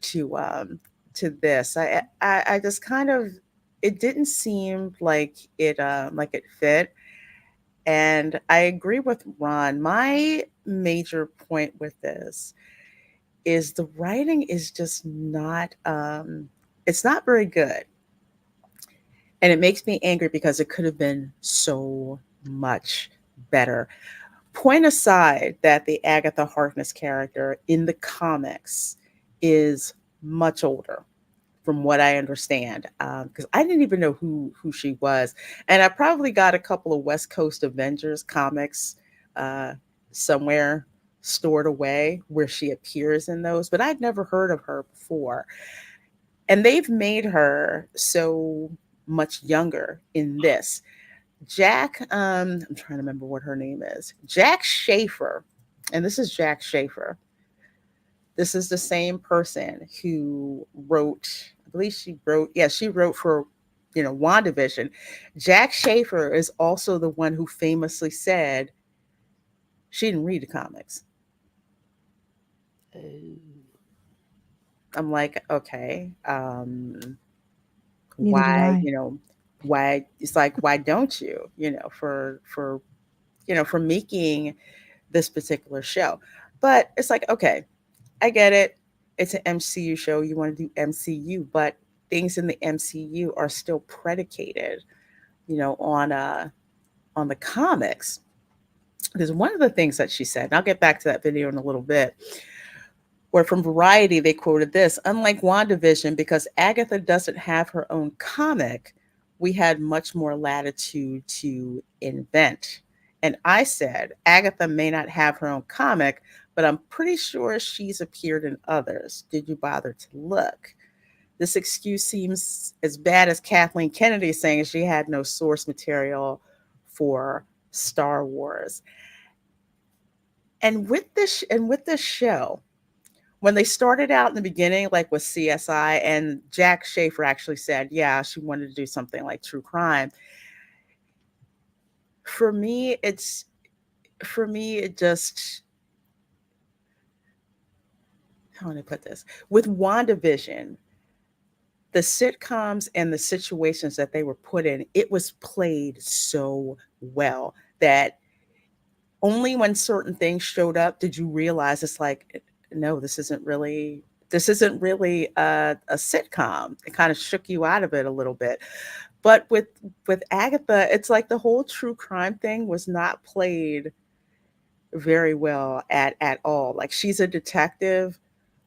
to this. I just kind of, it didn't seem like it fit. And I agree with Ron. My major point with this is the writing is just not it's not very good. And it makes me angry because it could have been so much better. Point aside that the Agatha Harkness character in the comics is much older, from what I understand, because I didn't even know who she was. And I probably got a couple of West Coast Avengers comics somewhere stored away where she appears in those, but I'd never heard of her before. And they've made her so much younger in this. Jack, I'm trying to remember what her name is. Jack Schaefer, and this is Jack Schaefer. This is the same person who wrote, I believe she wrote for, WandaVision. Jack Schaefer is also the one who famously said she didn't read the comics. I'm like, okay, why, why? It's like, why don't you, for making this particular show? But it's like, okay, I get it. It's an MCU show. You want to do MCU, but things in the MCU are still predicated, on the comics. There's one of the things that she said, and I'll get back to that video in a little bit, where from Variety, they quoted this: unlike WandaVision, because Agatha doesn't have her own comic, we had much more latitude to invent. And I said, Agatha may not have her own comic, but I'm pretty sure she's appeared in others. Did you bother to look? This excuse seems as bad as Kathleen Kennedy saying she had no source material for Star Wars. And with this show, when they started out in the beginning, like with CSI, and Jack Schaefer actually said, yeah, she wanted to do something like true crime. For me, it just, how do I put this? With WandaVision, the sitcoms and the situations that they were put in, it was played so well that only when certain things showed up did you realize it's like, no, this isn't really a sitcom. It kind of shook you out of it a little bit. But with Agatha, it's like the whole true crime thing was not played very well at all. Like, she's a detective,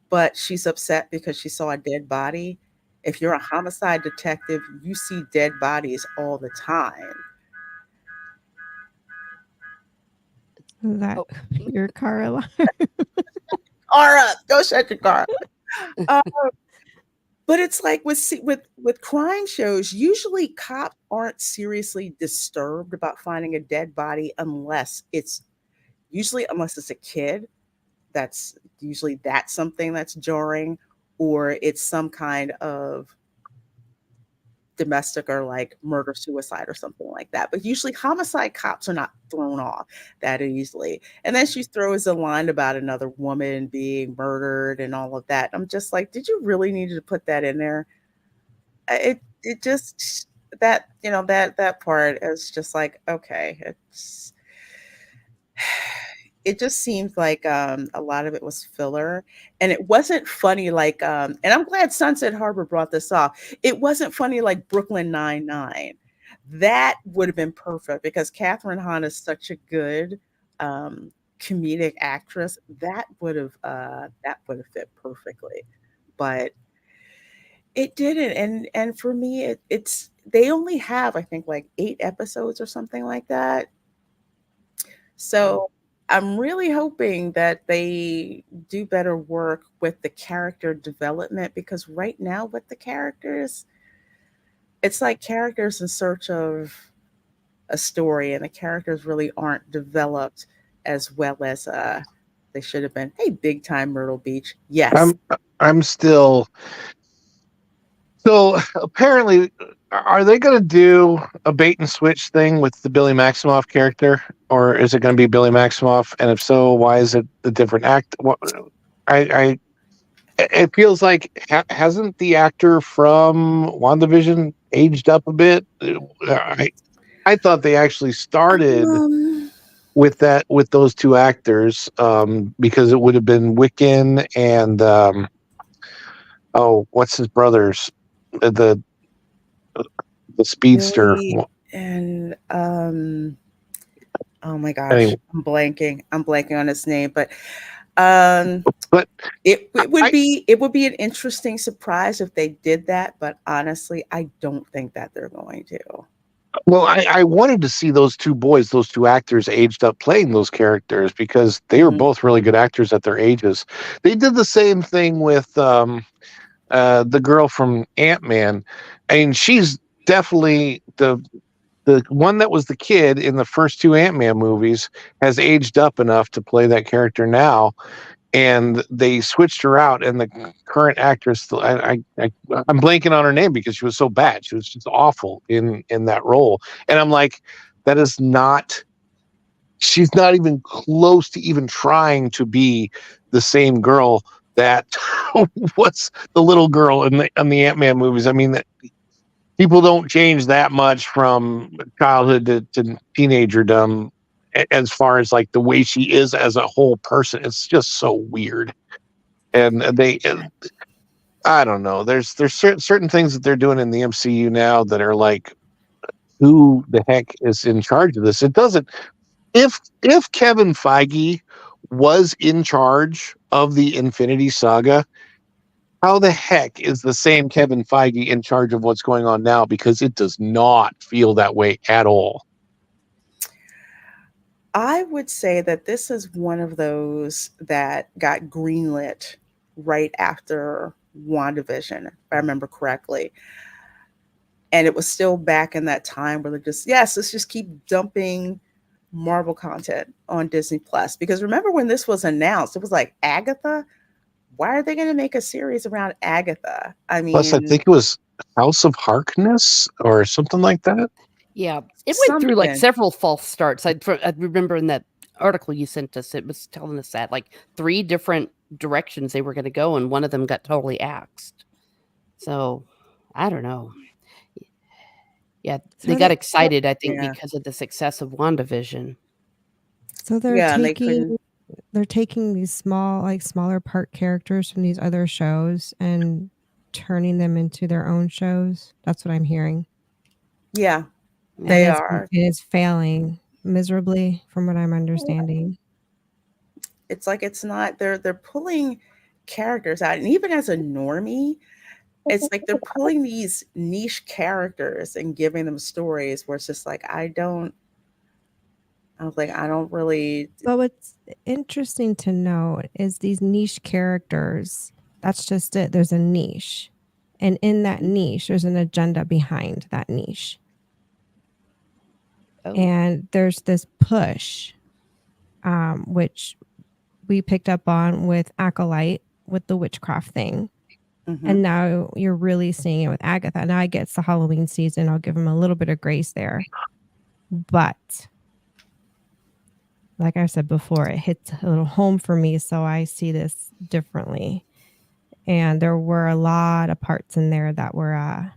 but she's upset because she saw a dead body. If you're a homicide detective, you see dead bodies all the time. Is that your car alarm? All right, go shut your car. But it's like with crime shows, usually cops aren't seriously disturbed about finding a dead body unless it's a kid. That's something that's jarring, or it's some kind of domestic or like murder suicide or something like that. But usually homicide cops are not thrown off that easily. And then she throws a line about another woman being murdered and all of that. I'm just like, did you really need to put that in there? It just that part is just like, okay, it just seems like a lot of it was filler, and it wasn't funny like and I'm glad Sunset Harbor brought this off. It wasn't funny like Brooklyn Nine-Nine. That would have been perfect because Catherine Hahn is such a good comedic actress. That would have fit perfectly, but it didn't. And for me, it's they only have, I think, like 8 episodes or something like that. So I'm really hoping that they do better work with the character development, because right now with the characters, it's like characters in search of a story, and the characters really aren't developed as well as they should have been. Hey, big time Myrtle Beach. Yes. I'm still. So apparently, are they going to do a bait and switch thing with the Billy Maximoff character, or is it going to be Billy Maximoff? And if so, why is it a different act? It feels like hasn't the actor from WandaVision aged up a bit? I thought they actually started with those two actors because it would have been Wiccan and what's his brother's the speedster Billy and oh my gosh, anyway. I'm blanking on his name, but it would be an interesting surprise if they did that, but honestly, I don't think that they're going to. Well, I wanted to see those two actors aged up playing those characters because they were both really good actors at their ages. They did the same thing with the girl from Ant-Man. I mean, she's definitely the one that was the kid in the first 2 Ant-Man movies has aged up enough to play that character now, and they switched her out, and the current actress, I'm blanking on her name because she was so bad. She was just awful in that role, and I'm like, that is not. She's not even close to even trying to be the same girl that was the little girl in the Ant-Man movies. I mean, that people don't change that much from childhood to teenagerdom as far as like the way she is as a whole person. It's just so weird. And I don't know. There's certain things that they're doing in the MCU now that are like, who the heck is in charge of this? It doesn't. If Kevin Feige was in charge of the Infinity Saga, how the heck is the same Kevin Feige in charge of what's going on now? Because it does not feel that way at all. I would say that this is one of those that got greenlit right after WandaVision, if I remember correctly. And it was still back in that time where they're just, let's just keep dumping Marvel content on Disney Plus. Because remember when this was announced, it was like, Agatha? Why are they going to make a series around Agatha? I mean, plus I think it was House of Harkness or something like that. Yeah, it went through like several false starts. I remember in that article you sent us, it was telling us that like 3 different directions they were going to go, and one of them got totally axed. So I don't know. Yeah, they got excited, I think, because of the success of WandaVision. So they're taking these smaller part characters from these other shows and turning them into their own shows. That's what I'm hearing. Yeah, they are. It is failing miserably, from what I'm understanding. It's like it's not. They're pulling characters out, and even as a normie, it's like they're pulling these niche characters and giving them stories where it's just like, I don't really. But what's interesting to note is these niche characters, that's just it. There's a niche. And in that niche, there's an agenda behind that niche. Oh. And there's this push, which we picked up on with Acolyte, with the witchcraft thing. And now you're really seeing it with Agatha. Now I get it's the Halloween season. I'll give them a little bit of grace there. But like I said before, it hits a little home for me. So I see this differently. And there were a lot of parts in there that were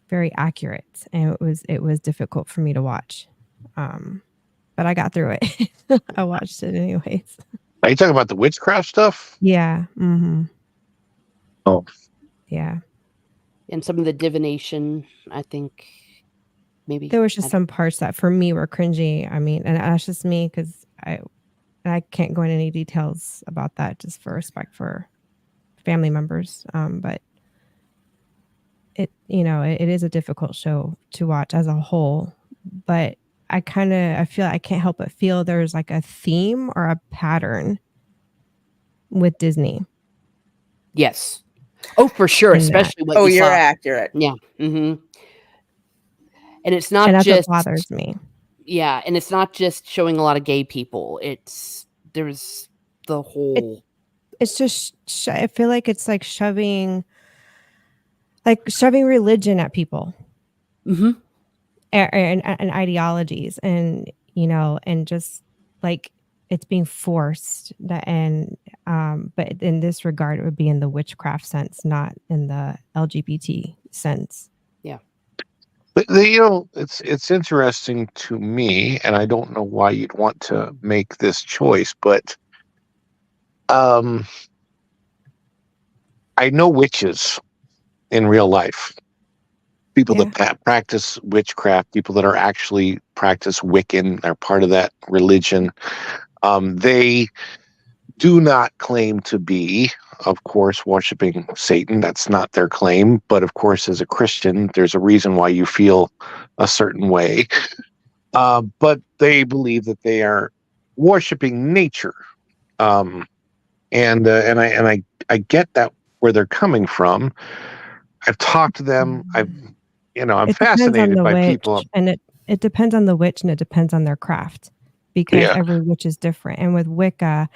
very accurate. And it was difficult for me to watch. But I got through it. I watched it anyways. Are you talking about the witchcraft stuff? Yeah. Oh. Yeah. And some of the divination, I think maybe. There was just some parts that for me were cringy. I mean, and that's just me because I can't go into any details about that just for respect for family members. But it is a difficult show to watch as a whole. But I feel I can't help but feel there's like a theme or a pattern with Disney. Yes. Oh, for sure. Especially what you you're saw. accurate. Yeah. And it's not and that's just what bothers me. Yeah, and it's not just showing a lot of gay people. There's the whole. It's just I feel like it's like shoving religion at people. And ideologies, and and just like it's being forced. But in this regard, it would be in the witchcraft sense, not in the LGBT sense. Yeah. But it's interesting to me, and I don't know why you'd want to make this choice, but I know witches in real life. People that practice witchcraft, people that are actually practice Wiccan, are part of that religion. They do not claim to be, of course, worshiping Satan. That's not their claim. But of course, as a Christian, there's a reason why you feel a certain way. But they believe that they are worshiping nature. And I get that where they're coming from. I've talked to them. I'm fascinated by people. And it depends on the witch, and it depends on their craft, because every witch is different. And with Wicca,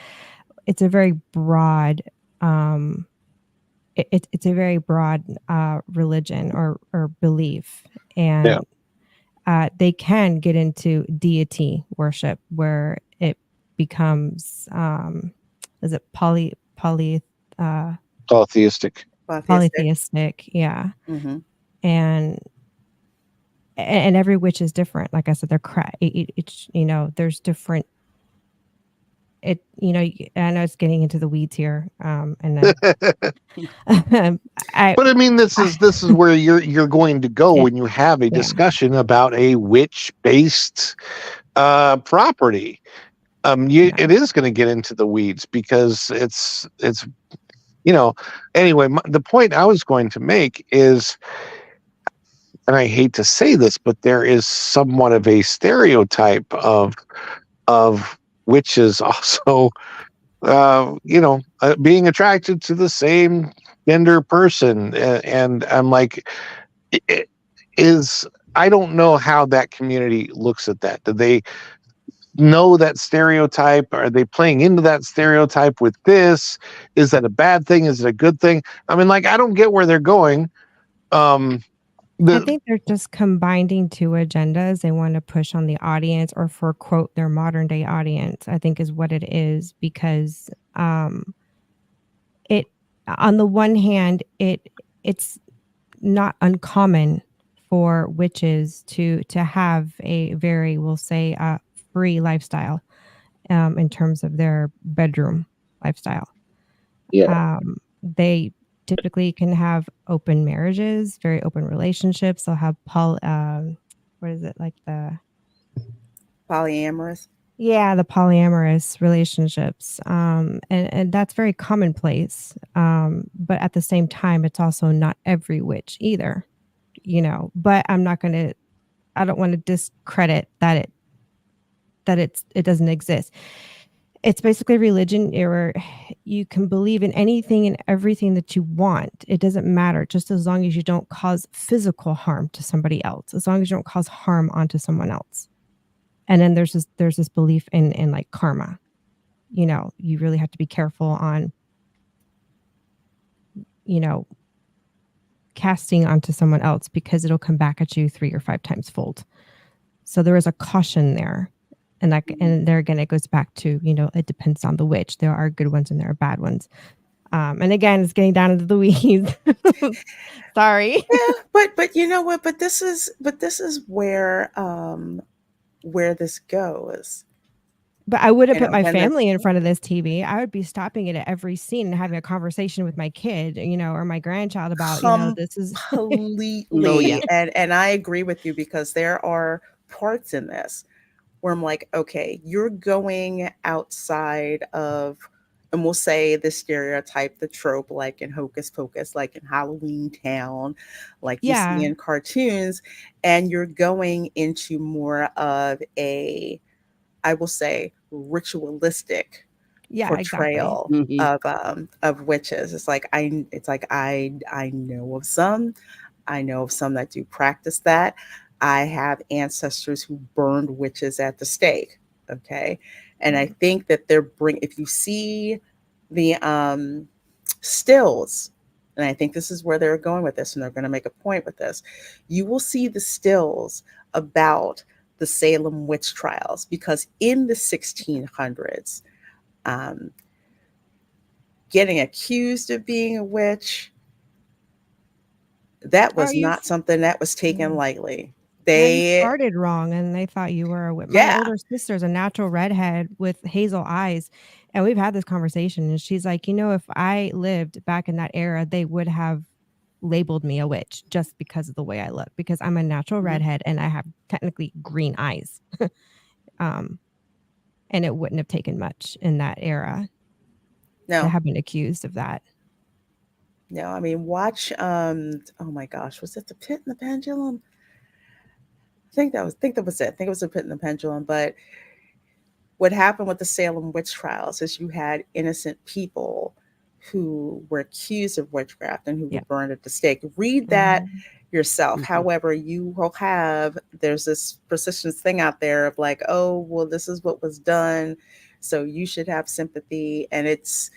it's a very broad it's a very broad religion or belief, and they can get into deity worship where it becomes is it polytheistic, yeah. And every witch is different. Like I said, they're there's different. I know it's getting into the weeds here, and then, but I mean, this is where you're going to go when you have a discussion about a witch-based property. It is going to get into the weeds because it's anyway. The point I was going to make is, and I hate to say this, but there is somewhat of a stereotype of witches also, being attracted to the same gender person. And I'm like, I don't know how that community looks at that. Do they know that stereotype? Are they playing into that stereotype with this? Is that a bad thing? Is it a good thing? I mean, like, I don't get where they're going. I think they're just combining two agendas. They want to push on the audience, or for quote their modern day audience, I think is what it is, because it, on the one hand, it's not uncommon for witches to have a very, we'll say, free lifestyle in terms of their bedroom lifestyle. They typically can have open marriages, very open relationships. They'll have polyamorous? Yeah, the polyamorous relationships. And that's very commonplace. But at the same time, it's also not every witch either, but I don't want to discredit that it doesn't exist. It's basically religion, or you can believe in anything and everything that you want. It doesn't matter, just as long as you don't cause physical harm to somebody else, as long as you don't cause harm onto someone else. And then there's this belief in like karma. You know, you really have to be careful on, you know, casting onto someone else because it'll come back at you 3 or 5 times fold. So there is a caution there. And there again, it goes back to, you know, it depends on the witch. There are good ones and there are bad ones. And again, it's getting down into the weeds. Sorry. Yeah, but you know what? But this is where this goes. But I wouldn't You put know, my when this- family in front of this TV. I would be stopping it at every scene and having a conversation with my kid, you know, or my grandchild about, you know, this is completely. Oh, yeah. And I agree with you because there are parts in this where I'm like, okay, you're going outside of, and we'll say the stereotype, the trope, like in Hocus Pocus, like in Halloween Town, like you Yeah. see in cartoons, and you're going into more of a, I will say, ritualistic portrayal of witches. It's like I know of some. I know of some that do practice that. I have ancestors who burned witches at the stake. Okay. And I think that if you see the stills, and I think this is where they're going with this, and they're going to make a point with this, you will see the stills about the Salem witch trials, because in the 1600s, getting accused of being a witch, that was not something that was taken lightly. You started wrong and they thought you were a witch. My Yeah. older sister's a natural redhead with hazel eyes. And we've had this conversation and she's like, you know, if I lived back in that era, they would have labeled me a witch just because of the way I look, because I'm a natural redhead and I have technically green eyes. And it wouldn't have taken much in that era to have been accused of that. No, I mean, watch, oh my gosh, was it The Pit and the Pendulum? I think that was it. I think it was The Pit and the Pendulum. But what happened with the Salem witch trials is you had innocent people who were accused of witchcraft and who were burned at the stake. Read that yourself. However, you will there's this persistence thing out there of like, oh, well, this is what was done, so you should have sympathy. And it's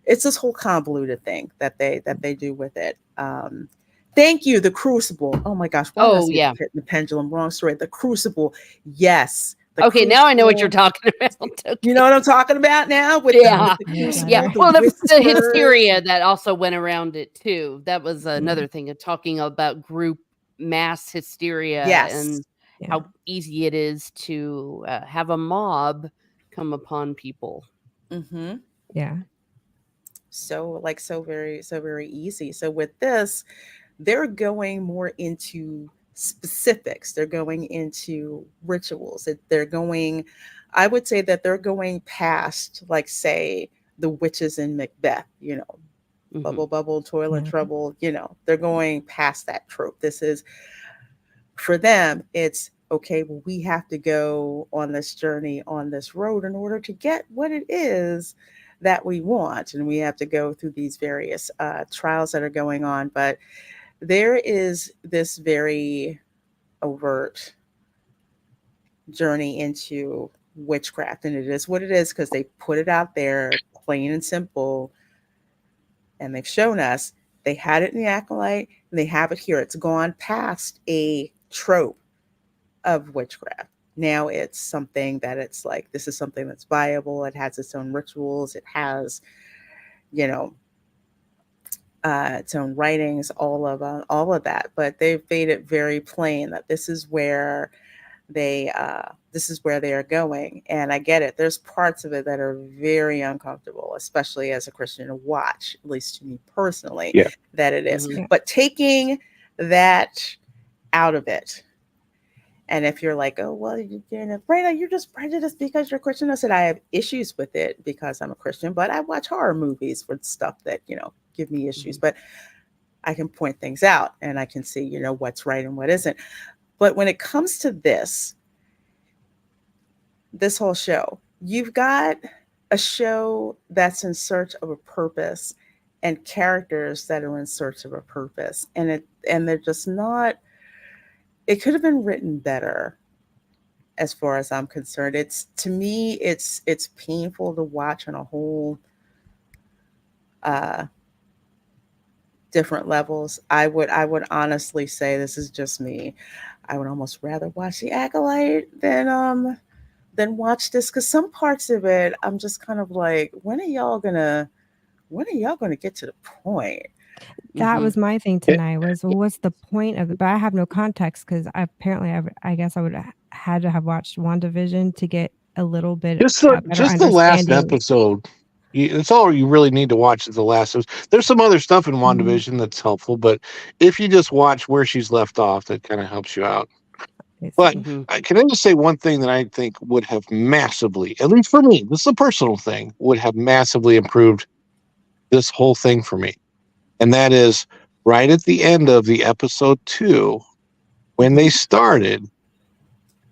this whole convoluted thing that they do with it. Thank you, The Crucible. Oh my gosh. Oh, The yeah. Pit and the Pendulum. Wrong story. The Crucible. Yes. Okay, now I know what you're talking about. Okay. You know what I'm talking about now? With yeah. the Crucible, Yeah. the Well, there was the whispers. hysteria that also went around it too. That was another thing of talking about group mass hysteria and how easy it is to have a mob come upon people. Mm-hmm. Yeah. So very easy. So with this, they're going more into specifics. They're going into rituals. I would say that they're going past, like, say, the witches in Macbeth, you know, bubble, bubble, toilet trouble, you know, they're going past that trope. This is, for them, it's, okay, well, we have to go on this journey, on this road in order to get what it is that we want. And we have to go through these various trials that are going on. But there is this very overt journey into witchcraft, and it is what it is because they put it out there plain and simple, and they've shown us they had it in the Acolyte and they have it here. It's gone past a trope of witchcraft. Now it's something that it's like, this is something that's viable. It has its own rituals. It has, you know, its own writings, all of that. But they've made it very plain that this is where they are going. And I get it. There's parts of it that are very uncomfortable, especially as a Christian, to watch, at least to me personally, that it is. But taking that out of it, and if you're like, oh, well, Reina, you're just prejudiced because you're Christian. I said, I have issues with it because I'm a Christian, but I watch horror movies with stuff that, you know, give me issues. But I can point things out and I can see, you know, what's right and what isn't. But when it comes to this whole show, you've got a show that's in search of a purpose and characters that are in search of a purpose, and they're just not. It could have been written better, as far as I'm concerned. It's to me, it's painful to watch on a whole uh, different levels. I would honestly say, this is just me, I would almost rather watch The Acolyte than watch this, because some parts of it I'm just kind of like, when are y'all gonna get to the point? That was my thing It- tonight. Was what's the point of it? But I have no context because I guess I would had to have watched WandaVision to get a little bit better just the last understanding. episode. It's all you really need to watch is the last episode. There's some other stuff in WandaVision that's helpful, but if you just watch where she's left off, that kind of helps you out. But can I just say one thing that I think would have massively, at least for me, this is a personal thing, would have massively improved this whole thing for me. And that is right at the end of the episode 2, when they started,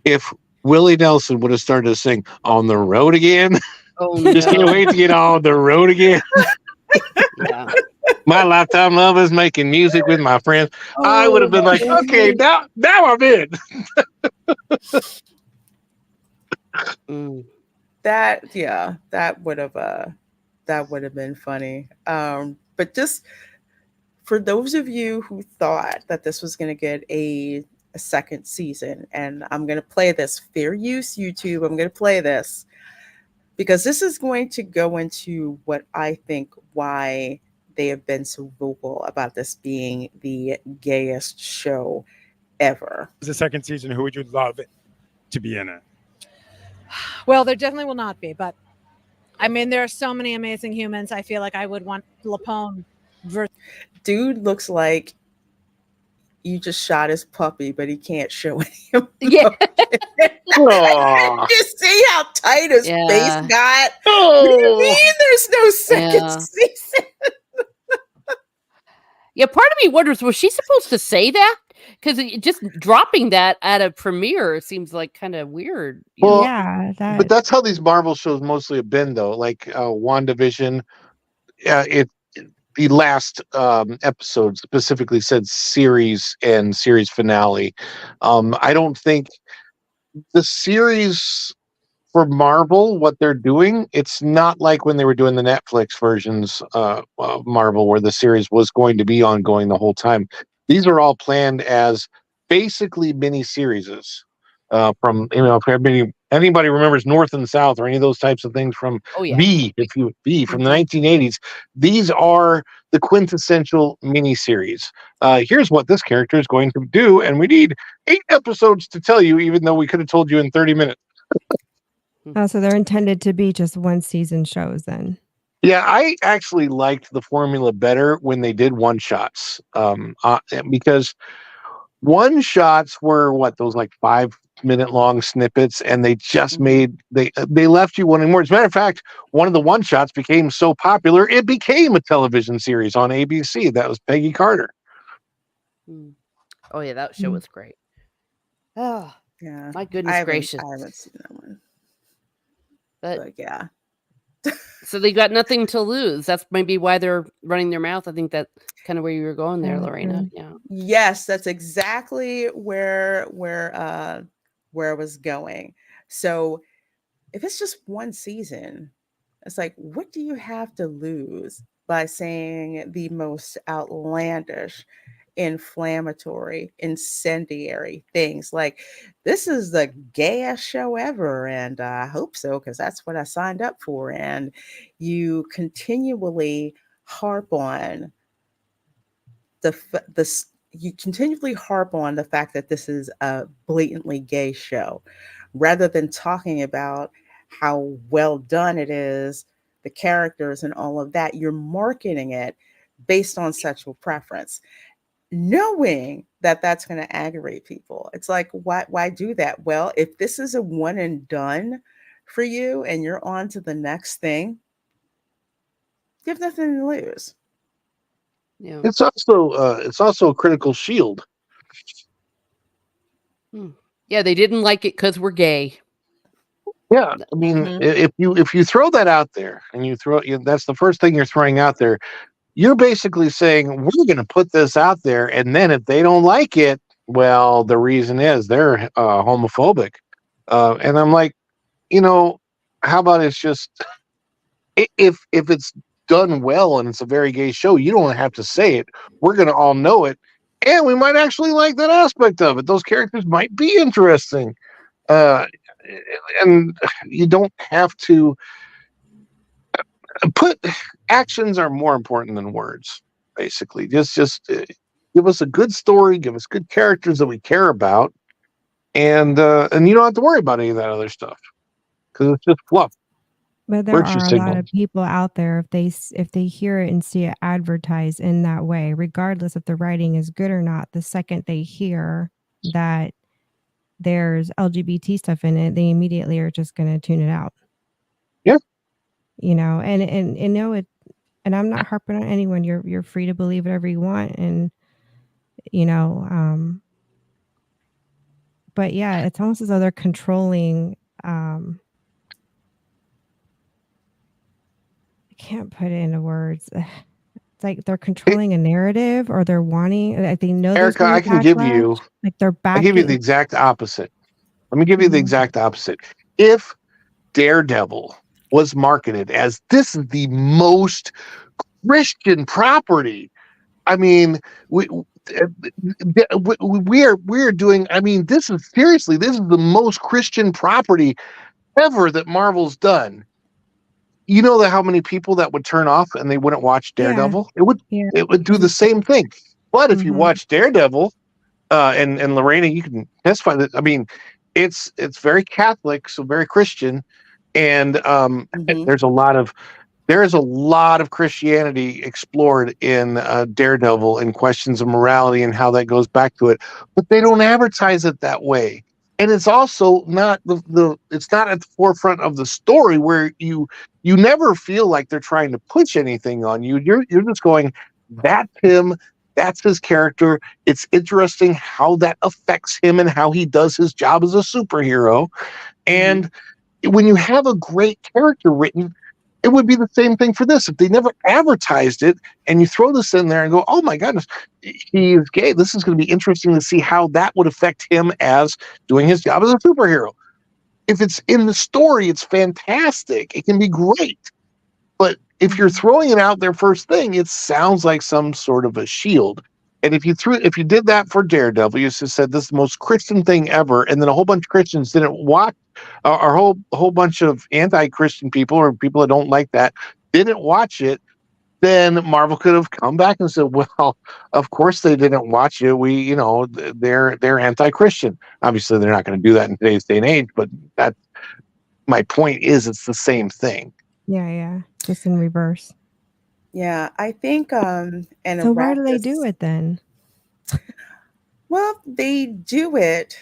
if Willie Nelson would have started to sing "On the Road Again," Oh, just can't no. wait to get on the road again. Yeah. My lifetime love is making music with my friends. I would have been like, okay, now I'm in. That would have been funny. But just for those of you who thought that this was going to get a second season, and I'm going to play this, fair use YouTube, I'm going to play this because this is going to go into what I think why they have been so vocal about this being the gayest show ever. The second season, who would you love to be in it? Well, there definitely will not be, but I mean, there are so many amazing humans. I feel like I would want Lapone. Dude looks like you just shot his puppy, but he can't show any. Yeah. Just see how tight his Yeah. face got. What do you mean there's no second Yeah. season? Yeah, part of me wonders, was she supposed to say that? Because just dropping that at a premiere seems like kind of weird. you know? Well, but that's how these Marvel shows mostly have been, though. Like WandaVision, the last episode specifically said series and series finale. I don't think the series for Marvel, what they're doing, it's not like when they were doing the Netflix versions of Marvel, where the series was going to be ongoing the whole time. These are all planned as basically mini series. From if anybody remembers North and South or any of those types of things from V from the 1980s, these are the quintessential mini series. Here's what this character is going to do, and we need 8 episodes to tell you, even though we could have told you in 30 minutes. Oh, so they're intended to be just one season shows then. Yeah, I actually liked the formula better when they did one shots, because one shots were those like 5-minute long snippets, and they just made they left you wanting more. As a matter of fact, one of the one shots became so popular it became a television series on ABC. That was Peggy Carter. Oh yeah, that show was great. Oh yeah, my goodness gracious! I haven't seen that one. But yeah. So they got nothing to lose. That's maybe why they're running their mouth. I think that's kind of where you were going there, Lorena. Yeah. Yes, that's exactly where I was going. So if it's just one season, it's like, what do you have to lose by saying the most outlandish, inflammatory, incendiary things like, this is the gayest show ever, and I hope so because that's what I signed up for, and you continually harp on the fact that this is a blatantly gay show, rather than talking about how well done it is, the characters and all of that. You're marketing it based on sexual preference, knowing that that's going to aggravate people. It's like, why do that? Well, if this is a one and done for you and you're on to the next thing, you have nothing to lose. Yeah. It's also a critical shield. Yeah, they didn't like it because we're gay. Yeah, I mean, if you throw that out there and that's the first thing you're throwing out there. You're basically saying we're going to put this out there, and then if they don't like it, well, the reason is they're homophobic. And I'm like, how about it's just if it's done well and it's a very gay show, you don't have to say it. We're going to all know it, and we might actually like that aspect of it. Those characters might be interesting, and you don't have to put actions are more important than words. Basically, just give us a good story, give us good characters that we care about, and you don't have to worry about any of that other stuff because it's just fluff. But there Virtue are a lot signal. of people out there if they hear it and see it advertised in that way, regardless if the writing is good or not, the second they hear that there's LGBT stuff in it, they immediately are just going to tune it out. Yeah. And know it. And I'm not harping on anyone. You're free to believe whatever you want, and but yeah, it's almost as though they're controlling. I can't put it into words. It's like they're controlling a narrative, or they're wanting. Like they know. Erica, I can give you. Like they're I give you the exact opposite. Let me give you the exact opposite. If Daredevil was marketed as this is the most Christian property, I mean, we are doing. I mean, this is the most Christian property ever that Marvel's done. You know how many people that would turn off and they wouldn't watch Daredevil? Yeah. It would do the same thing. But if you watch Daredevil, and Lorena, you can testify that. I mean, it's very Catholic, so very Christian, and there's a lot of Christianity explored in Daredevil and questions of morality and how that goes back to it, but they don't advertise it that way. And it's also not it's not at the forefront of the story where you never feel like they're trying to push anything on you. You're just going, that's him, that's his character. It's interesting how that affects him and how he does his job as a superhero. And when you have a great character written, it would be the same thing for this. If they never advertised it and you throw this in there and go, oh my goodness, he is gay. This is going to be interesting to see how that would affect him as doing his job as a superhero. If it's in the story, it's fantastic. It can be great. But if you're throwing it out there first thing, it sounds like some sort of a shield. And if you did that for Daredevil, you just said this is the most Christian thing ever, and then a whole bunch of Christians didn't watch, or a whole bunch of anti-Christian people or people that don't like that didn't watch it, then Marvel could have come back and said, well, of course they didn't watch it. They're anti-Christian. Obviously, they're not going to do that in today's day and age, but that my point is it's the same thing. Yeah, just in reverse. Yeah, I think and so why do they do it then? Well, they do it,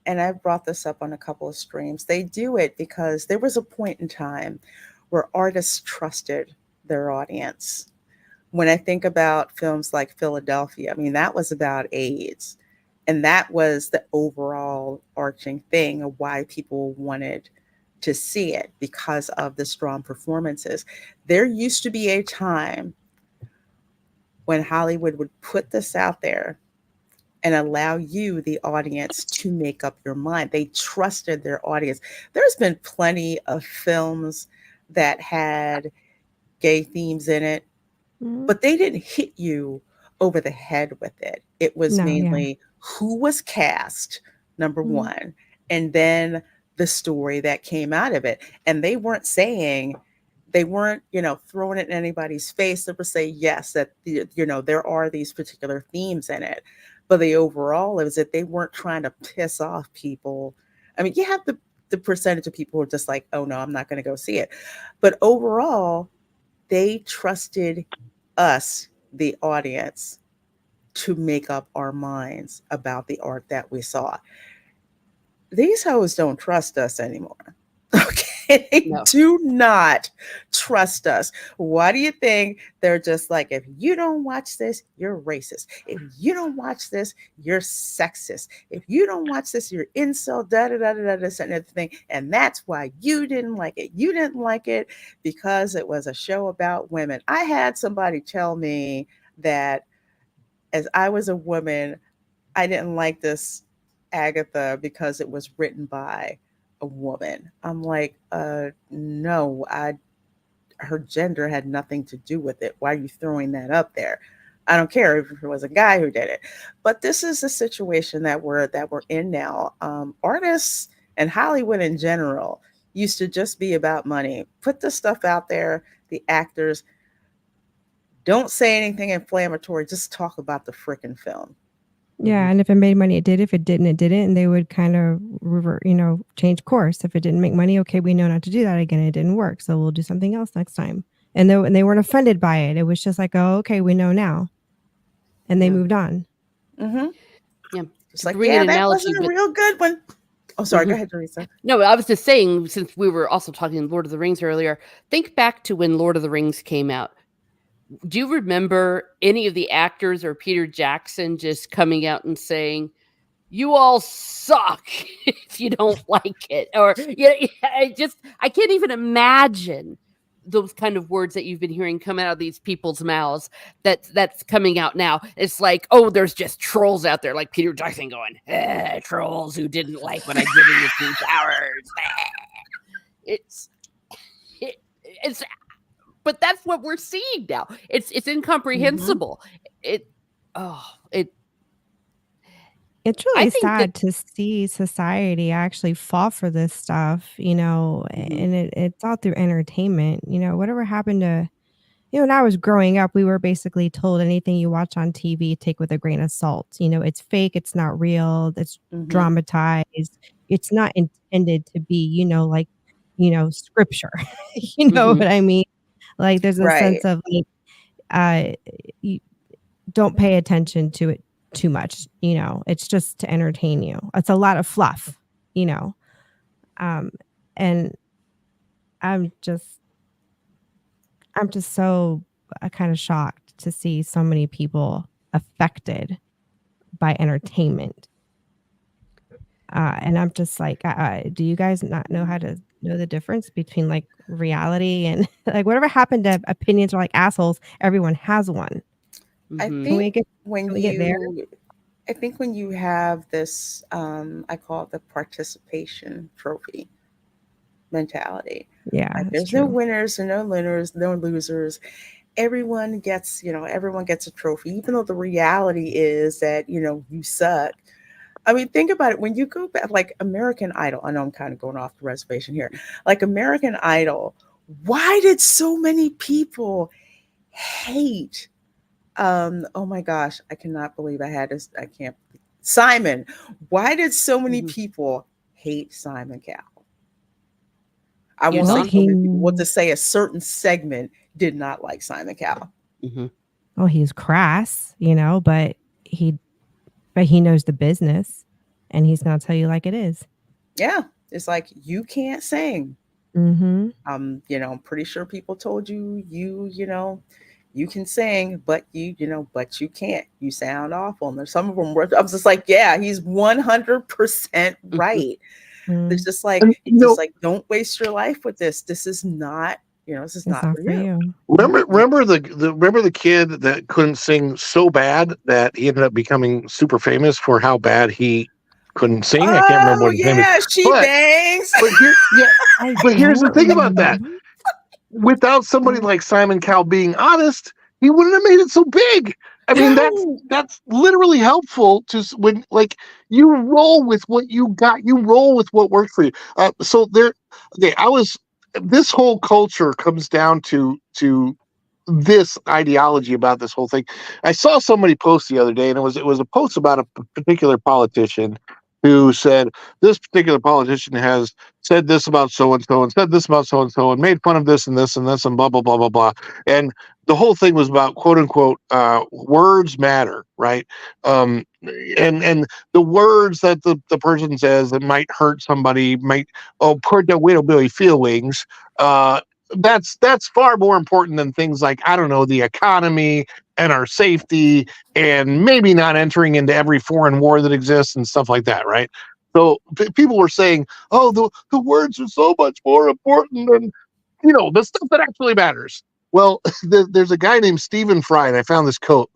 and I've brought this up on a couple of streams. They do it because there was a point in time where artists trusted their audience. When I think about films like Philadelphia, I mean, that was about AIDS, and that was the overall arching thing of why people wanted to see it, because of the strong performances. There used to be a time when Hollywood would put this out there and allow you, the audience, to make up your mind. They trusted their audience. There's been plenty of films that had gay themes in it, but they didn't hit you over the head with it. It was mainly who was cast, number one, and then the story that came out of it. And they weren't throwing it in anybody's face. They were saying, yes, that, there are these particular themes in it. But the overall is that they weren't trying to piss off people. I mean, you have the percentage of people who are just like, oh no, I'm not going to go see it. But overall, they trusted us, the audience, to make up our minds about the art that we saw. These hoes don't trust us anymore. Okay. They No. do not trust us. Why do you think they're just like, if you don't watch this, you're racist. If you don't watch this, you're sexist. If you don't watch this, you're incel, da da da da da, this and everything. And that's why you didn't like it. You didn't like it because it was a show about women. I had somebody tell me that as I was a woman, I didn't like this Agatha because it was written by a woman. I'm like, no, her gender had nothing to do with it. Why are you throwing that up there? I don't care if it was a guy who did it. But this is the situation that we're in now. Artists and Hollywood in general used to just be about money. Put the stuff out there, the actors. Don't say anything inflammatory. Just talk about the freaking film. Yeah, and if it made money, it did. If it didn't, it didn't. And they would kind of revert, change course. If it didn't make money, okay, we know not to do that again. It didn't work, so we'll do something else next time. And they weren't offended by it. It was just like, oh, okay, we know now, and they moved on. Mm-hmm. Yeah, it's like, yeah, that wasn't a real good one. Oh, sorry. Go ahead, Teresa. No, I was just saying, since we were also talking Lord of the Rings earlier, think back to when Lord of the Rings came out. Do you remember any of the actors or Peter Jackson just coming out and saying, "You all suck if you don't like it"? Or I can't even imagine those kind of words that you've been hearing come out of these people's mouths. That's coming out now. It's like, oh, there's just trolls out there, like Peter Jackson going, "Trolls who didn't like when I give you these powers." It's. But that's what we're seeing now. It's incomprehensible. It's really sad to see society actually fall for this stuff, and it's all through entertainment. Whatever happened to, when I was growing up, we were basically told anything you watch on TV, take with a grain of salt. It's fake. It's not real. It's dramatized. It's not intended to be, scripture. What I mean? Like there's a sense of you don't pay attention to it too much. It's just to entertain you. It's a lot of fluff, and I'm just so kind of shocked to see so many people affected by entertainment. And I'm just like, do you guys not know how to know the difference between like reality and like whatever happened to opinions are like assholes? Everyone has one. I think when you have this, I call it the participation trophy mentality. Yeah, like, there's no winners and no losers. Everyone gets a trophy, even though the reality is that you suck. I mean, think about it. When you go back, like American Idol, I know I'm kind of going off the reservation here. Like American Idol, why did so many people hate? Oh my gosh, I cannot believe I had this. Simon. Why did so many people hate Simon Cowell? I won't say so many people. What to say? A certain segment did not like Simon Cowell. Well, he's crass, but he knows the business and he's going to tell you like it is. Yeah. It's like, you can't sing. I'm pretty sure people told you, you can sing, but but you can't. You sound awful. And there's some of them were, I was just like, yeah, he's 100% right. It's just like, don't waste your life with this. This is not, this is not for you. Remember the kid that couldn't sing so bad that he ended up becoming super famous for how bad he couldn't sing? I can't remember what his name is. She bangs. But here's the thing about that. Without somebody like Simon Cowell being honest, he wouldn't have made it so big. I mean, that's literally helpful to when you roll with what you got, you roll with what worked for you. This whole culture comes down to this ideology about this whole thing. I saw somebody post the other day, and it was a post about a particular politician, who said this particular politician has said this about so and so and said this about so and made fun of this and this and this and blah blah blah blah blah. And the whole thing was about quote unquote words matter, right? And the words that the person says that might hurt somebody, might hurt their widow feelings. That's far more important than things like, I don't know, the economy and our safety and maybe not entering into every foreign war that exists and stuff like that, right? So people were saying, oh, the words are so much more important than, the stuff that actually matters. Well, there's a guy named Stephen Fry, and I found this quote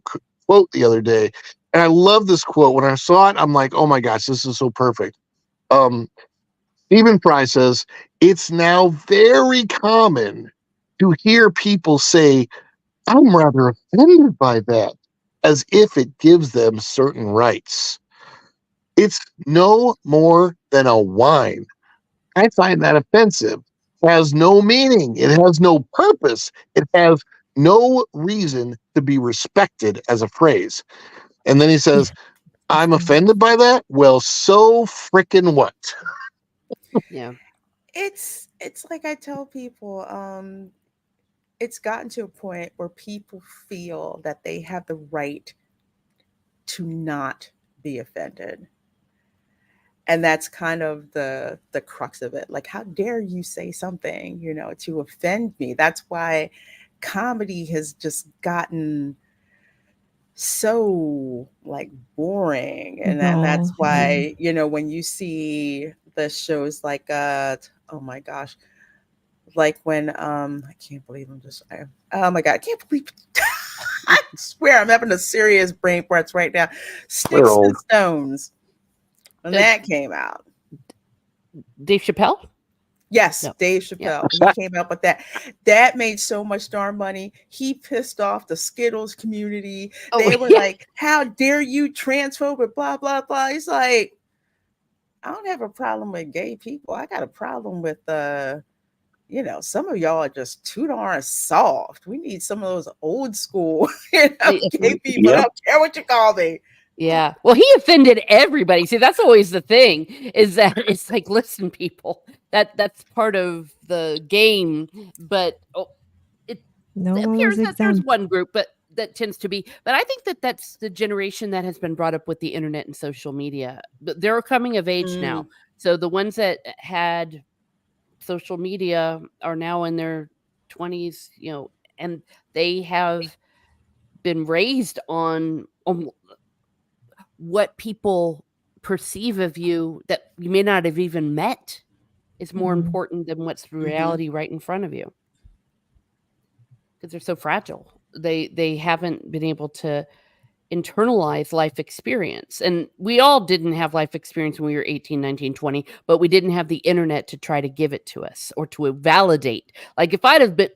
the other day, and I love this quote. When I saw it, I'm like, oh my gosh, this is so perfect. Stephen Fry says, it's now very common to hear people say, I'm rather offended by that, as if it gives them certain rights. It's no more than a whine. I find that offensive. It has no meaning. It has no purpose. It has no reason to be respected as a phrase. And then he says, I'm offended by that? Well, so frickin' what? Yeah. It's like I tell people, it's gotten to a point where people feel that they have the right to not be offended. And that's kind of the crux of it. Like, how dare you say something, to offend me? That's why comedy has just gotten so boring. And then that's why, when you see the shows like oh my gosh, like when I can't believe oh my god, I can't believe I swear I'm having a serious brain farts right now. Sticks and Stones. When that came out. Dave Chappelle? Yes, no. Dave Chappelle. He came out with that. That made so much darn money. He pissed off the Skittles community. They were like, how dare you transphobe, blah, blah, blah. He's like, I don't have a problem with gay people. I got a problem with some of y'all are just too darn soft. We need some of those old school gay people. I don't care what you call me. Yeah. Well, he offended everybody. See, that's always the thing, is that it's like, listen, people, that's part of the game. But it appears that there's one group, but that tends to be. But I think that's the generation that has been brought up with the internet and social media. They're coming of age now. So the ones that had social media are now in their 20s, and they have been raised on what people perceive of you that you may not have even met is more important than what's the reality right in front of you, because they're so fragile. They haven't been able to internalize life experience, and we all didn't have life experience when we were 18, 19, 20, but we didn't have the internet to try to give it to us or to validate. Like, if I'd have been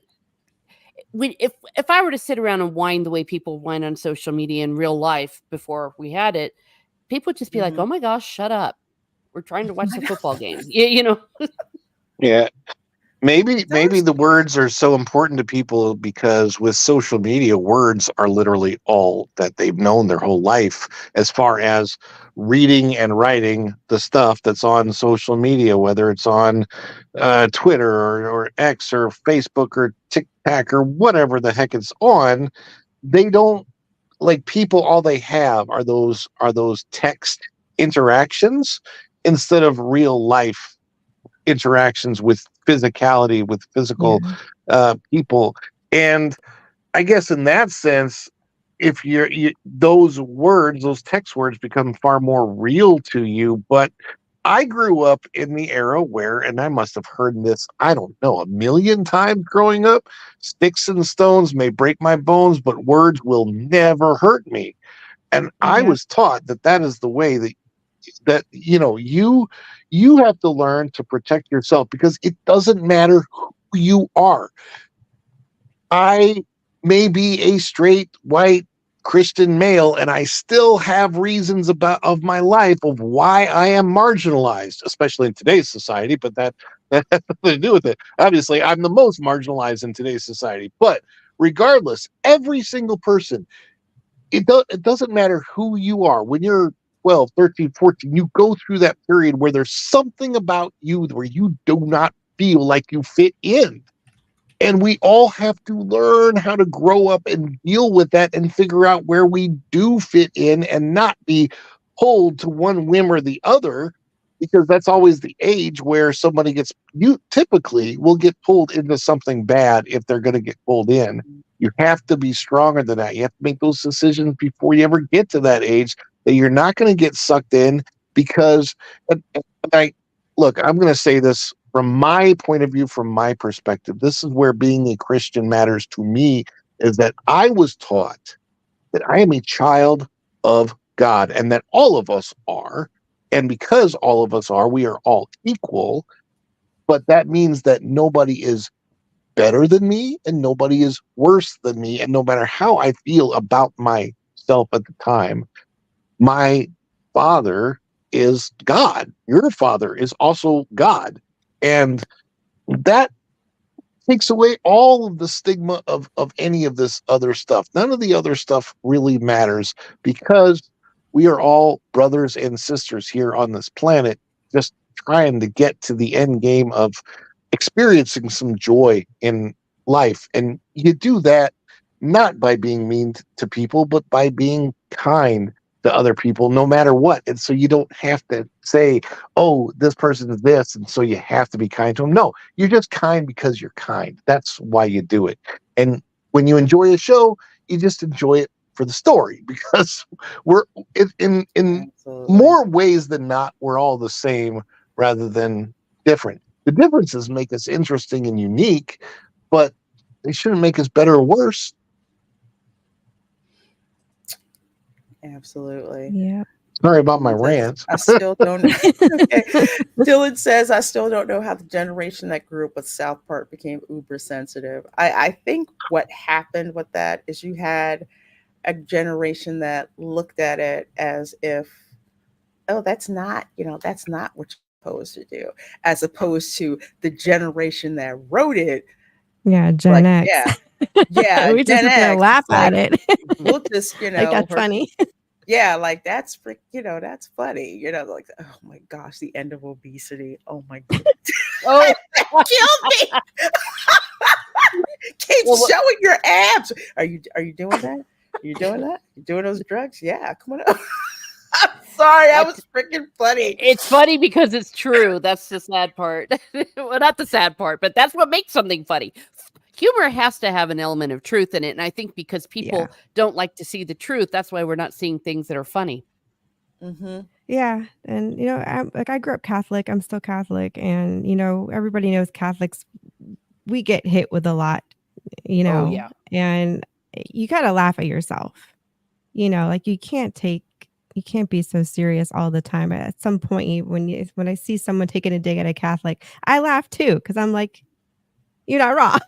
if I were to sit around and whine the way people whine on social media in real life before we had it, people would just be like, oh my gosh, shut up. We're trying to watch the football game. Yeah. Maybe the words are so important to people because with social media, words are literally all that they've known their whole life, as far as reading and writing the stuff that's on social media, whether it's on Twitter or X or Facebook or TikTok or whatever the heck it's on. They don't, like, people, all they have are those text interactions instead of real life interactions with physicality, with physical people. And I guess in that sense, if those words, those text words become far more real to you. But I grew up in the era where, and I must have heard this, I don't know, a million times growing up, sticks and stones may break my bones, but words will never hurt me. And I was taught that is the way that you have to learn to protect yourself, because it doesn't matter who you are. I may be a straight white Christian male, and I still have reasons of my life of why I am marginalized, especially in today's society, but that has nothing to do with it. Obviously, I'm the most marginalized in today's society, but regardless, every single person, it doesn't matter who you are. When you're 12, 13, 14, you go through that period where there's something about you where you do not feel like you fit in. And we all have to learn how to grow up and deal with that and figure out where we do fit in and not be pulled to one whim or the other, because that's always the age where somebody you typically will get pulled into something bad if they're going to get pulled in. You have to be stronger than that. You have to make those decisions before you ever get to that age that you're not going to get sucked in because, and look, I'm going to say this from my point of view, from my perspective. This is where being a Christian matters to me, is that I was taught that I am a child of God and that all of us are. And because all of us are, we are all equal. But that means that nobody is better than me and nobody is worse than me. And no matter how I feel about myself at the time, my father is God. Your father is also God. And that takes away all of the stigma of any of this other stuff. None of the other stuff really matters because we are all brothers and sisters here on this planet, just trying to get to the end game of experiencing some joy in life. And you do that not by being mean to people, but by being kind to other people, no matter what. And so you don't have to say, oh, this person is this, and so you have to be kind to them. No, you're just kind because you're kind. That's why you do it. And when you enjoy a show, you just enjoy it for the story, because we're in more ways than not, we're all the same rather than different. The differences make us interesting and unique, but they shouldn't make us better or worse. Absolutely. Yeah. Sorry about my rants. I still don't. Okay. Dylan says, I still don't know how the generation that grew up with South Park became uber sensitive. I think what happened with that is you had a generation that looked at it as if, oh, that's not what you're supposed to do, as opposed to the generation that wrote it. Yeah, Gen X. Yeah, We just Gen sit there and X. laugh It's like, at it. we'll just, Like, that's funny. Yeah, like that's that's funny. Like, oh my gosh, the end of obesity. Oh my god. Oh, kill me. Keep showing your abs. Are you doing that? You doing that? You doing those drugs? Yeah, come on up. I'm sorry, that was freaking funny. It's funny because it's true. That's the sad part. Well, not the sad part, but that's what makes something funny. Humor has to have an element of truth in it. And I think because people don't like to see the truth, that's why we're not seeing things that are funny. Mm-hmm. Yeah. And, I grew up Catholic. I'm still Catholic. And, everybody knows Catholics, we get hit with a lot, Oh, yeah. and you got to laugh at yourself. Like you can't be so serious all the time. At some point, when I see someone taking a dig at a Catholic, I laugh too, because I'm like, you're not wrong.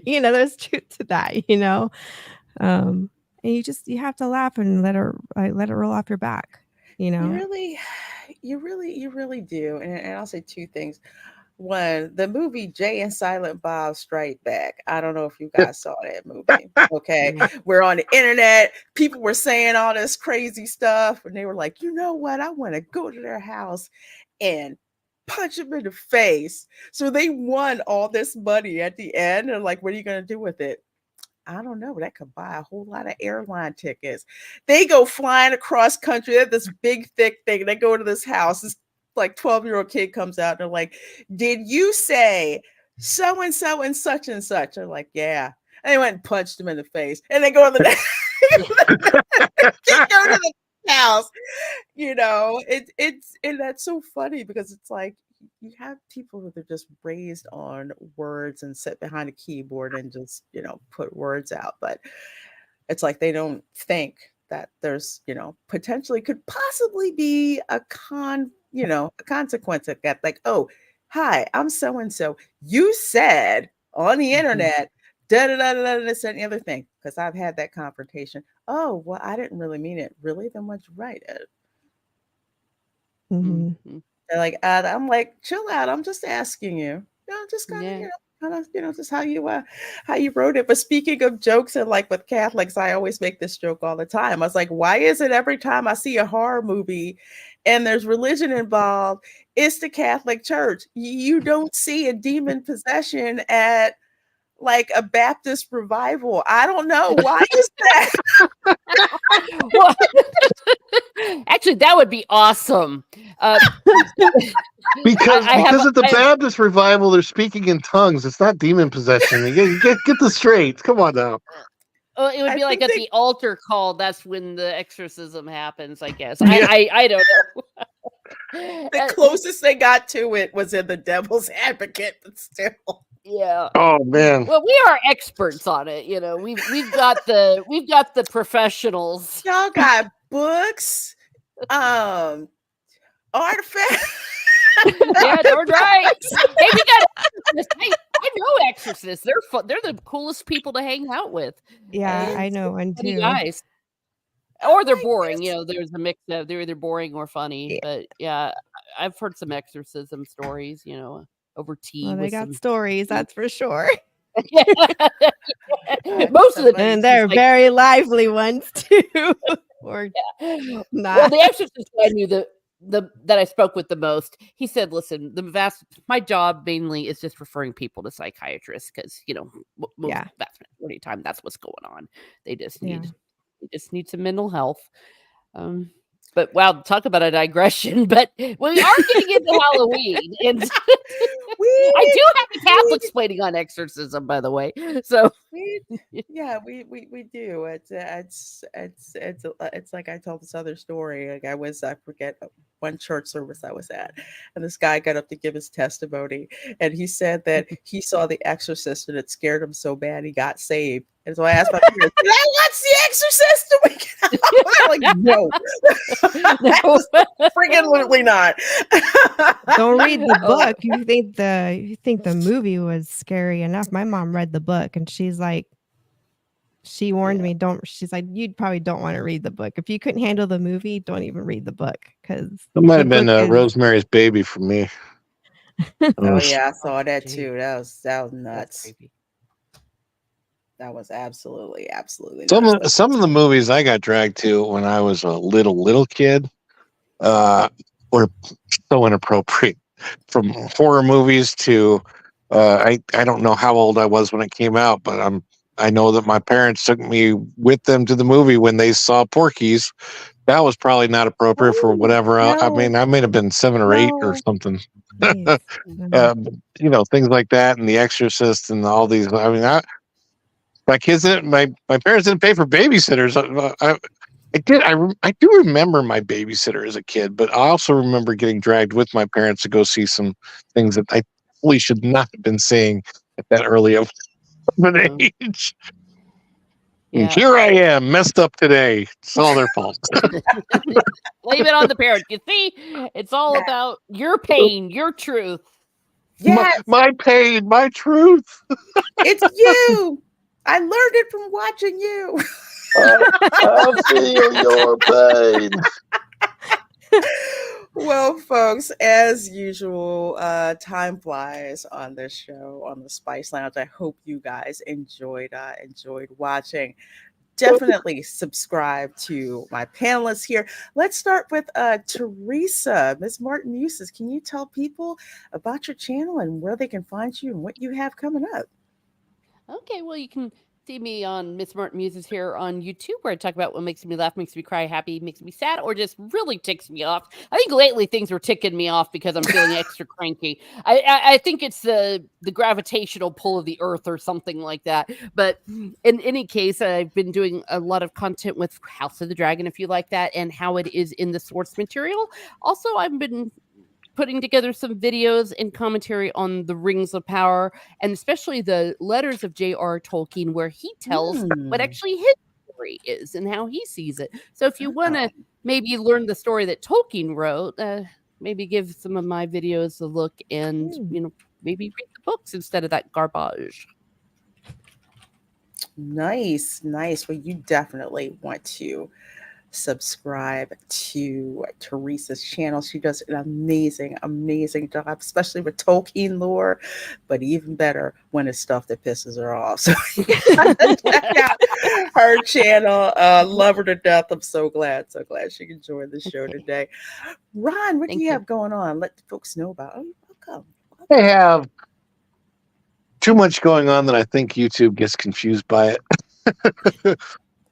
There's truth to that. And you have to laugh and let it roll off your back. You really do. And I'll say two things. One, the movie Jay and Silent Bob Strike Back. I don't know if you guys saw that movie. Okay. We're on the internet. People were saying all this crazy stuff. And they were like, you know what? I want to go to their house and punch them in the face. So they won all this money at the end. And like, what are you going to do with it? I don't know. That could buy a whole lot of airline tickets. They go flying across country. They have this big, thick thing. They go to this house. This like 12-year-old kid comes out. And they're like, did you say so-and-so and such and such? They're like, yeah. And they went and punched him in the face. And they go to the house. And that's so funny because it's like, you have people who are just raised on words and sit behind a keyboard and just, put words out. But it's like they don't think that there's, potentially could possibly be a consequence of that. Like, oh, hi, I'm so-and-so. You said on the internet, this and the other thing, because I've had that confrontation. Oh, well, I didn't really mean it. Really? Then why'd you write it? Mm-hmm. They're like, I'm like, chill out. I'm just asking you. Just kind of, kind of, just how you wrote it. But speaking of jokes and like with Catholics, I always make this joke all the time. I was like, why is it every time I see a horror movie and there's religion involved, it's the Catholic Church? You don't see a demon possession at like a Baptist revival. I don't know. Why is that? Well, actually, that would be awesome. Because at the Baptist revival, they're speaking in tongues. It's not demon possession. You get this straight. Come on now. Well, it would be like at the altar call. That's when the exorcism happens, I guess. I don't know. The closest they got to it was in The Devil's Advocate, but still. Yeah. Oh man. Well, we are experts on it. We've got the professionals. Y'all got books, artifacts. Yeah, darn right. Hey, we got exorcists. I know exorcists. They're fun. They're the coolest people to hang out with. Yeah, I know one too. Guys. Or they're boring. There's a mix of they're either boring or funny. But yeah, I've heard some exorcism stories. Over tea. Well, they got stories, that's for sure. Most of the and they're very lively ones too. Or not. Well, the exorcist I knew that I spoke with the most, he said, listen, my job mainly is just referring people to psychiatrists because that's majority of the time that's what's going on. They just need some mental health. But wow, talk about a digression. But we are getting into Halloween, and I do have a Catholic explaining on exorcism, by the way. So we do. It's like I told this other story. Like I forget one church service I was at, and this guy got up to give his testimony, and he said that he saw The Exorcist and it scared him so bad he got saved. And so I asked my parents, did I watch The Exorcist? And we get out? I'm like, no. Friggin' not. Don't read the book. You think the movie was scary enough. My mom read the book and she's like, she warned me, she's like, you probably don't want to read the book. If you couldn't handle the movie, don't even read the book. Because it might have been Rosemary's Baby for me. Oh yeah, I saw that too. That was nuts. That was absolutely nuts. Some of the movies I got dragged to when I was a little kid were so inappropriate. From horror movies to I don't know how old I was when it came out, but I know that my parents took me with them to the movie when they saw Porky's. That was probably not appropriate for whatever. No. I mean, I may have been 7 or 8 or something. Nice. Things like that, and The Exorcist, and all these. I mean, my parents didn't pay for babysitters. I do remember my babysitter as a kid, but I also remember getting dragged with my parents to go see some things that I probably should not have been seeing at that early of an age. Yeah. And here I am, messed up today. It's all their fault. Blame it on the parent. You see, it's all about your pain, your truth. Yes. My pain, my truth. It's you. I learned it from watching you. I feel your pain. Well, folks, as usual, time flies on this show, on the Spice Lounge. I hope you guys enjoyed watching. Definitely subscribe to my panelists here. Let's start with Teresa. Ms. Martin Muses, can you tell people about your channel and where they can find you and what you have coming up? Okay, well, you can see me on Miss Martin Muses here on YouTube, where I talk about what makes me laugh, makes me cry, happy, makes me sad, or just really ticks me off. I think lately things are ticking me off because I'm feeling extra cranky. I think it's the gravitational pull of the earth or something like that. But in any case, I've been doing a lot of content with House of the Dragon, if you like that, and how it is in the source material. Also, I've been putting together some videos and commentary on the Rings of Power, and especially the letters of J.R. Tolkien, where he tells what actually his story is and how he sees it. So if you want to maybe learn the story that Tolkien wrote, maybe give some of my videos a look and, maybe read the books instead of that garbage. Nice. Well, you definitely want to subscribe to Teresa's channel. She does an amazing job, especially with Tolkien lore, but even better when it's stuff that pisses her off. So check out her channel. Love her to death. I'm so glad she can join the show today. Ron, what do you have going on? Let the folks know about. Oh, welcome. I have too much going on that I think YouTube gets confused by it.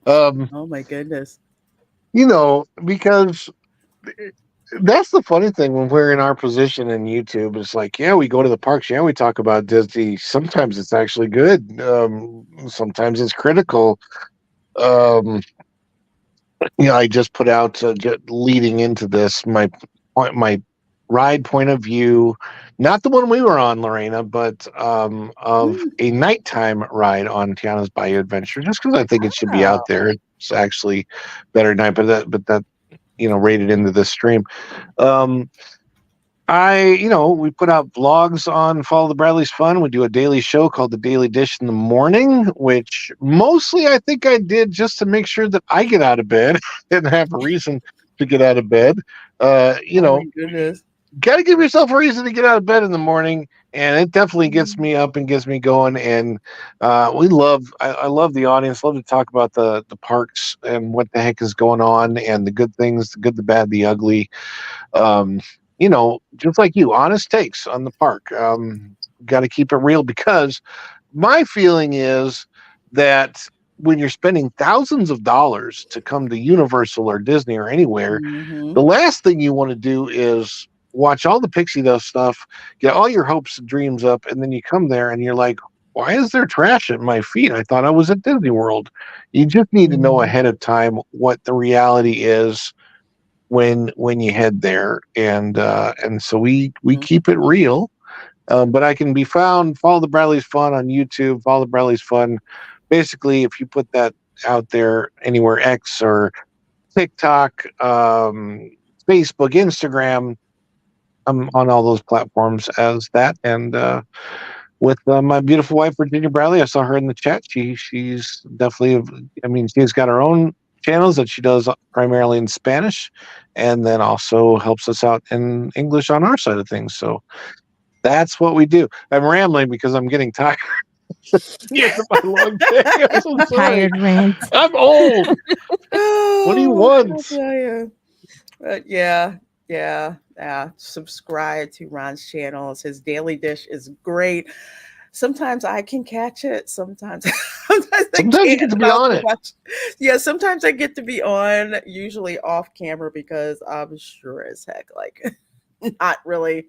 Oh my goodness. Because that's the funny thing when we're in our position in YouTube. It's like, yeah, we go to the parks. Yeah, we talk about Disney. Sometimes it's actually good. Sometimes it's critical. I just put out leading into this my ride point of view, not the one we were on, Lorena, but of a nighttime ride on Tiana's Bayou Adventure, just because I think it should be out there. It's actually better at night, but that rated into this stream. We put out vlogs on Follow the Bradley's Fun. We do a daily show called The Daily Dish in the morning, which mostly I think I did just to make sure that I get out of bed and have a reason to get out of bed. Oh my goodness. Got to give yourself a reason to get out of bed in the morning, and it definitely gets me up and gets me going. And I love the audience. Love to talk about the parks and what the heck is going on, and the good things, the good, the bad, the ugly. Just like you, honest takes on the park. Got to keep it real, because my feeling is that when you're spending thousands of dollars to come to Universal or Disney or anywhere, the last thing you want to do is watch all the pixie dust stuff, get all your hopes and dreams up, and then you come there and you're like, why is there trash at my feet? I thought I was at Disney World. You just need to know ahead of time what the reality is when you head there, and so we keep it real. But I can be found, Follow the Bradley's Fun on YouTube, Follow the Bradley's Fun. Basically, if you put that out there anywhere, X or TikTok, Facebook, Instagram, I'm on all those platforms as that. And with my beautiful wife, Virginia Bradley, I saw her in the chat. She's definitely, she's got her own channels that she does primarily in Spanish, and then also helps us out in English on our side of things. So that's what we do. I'm rambling because I'm getting tired. My long day. I'm so sorry. Tired rant. I'm old. What do you want? I'll tell you. But yeah. Subscribe to Ron's channels. His daily dish is great. Sometimes I can catch it. Sometimes you get to be on it. Yeah, sometimes I get to be on, usually off camera, because I'm sure as heck not really,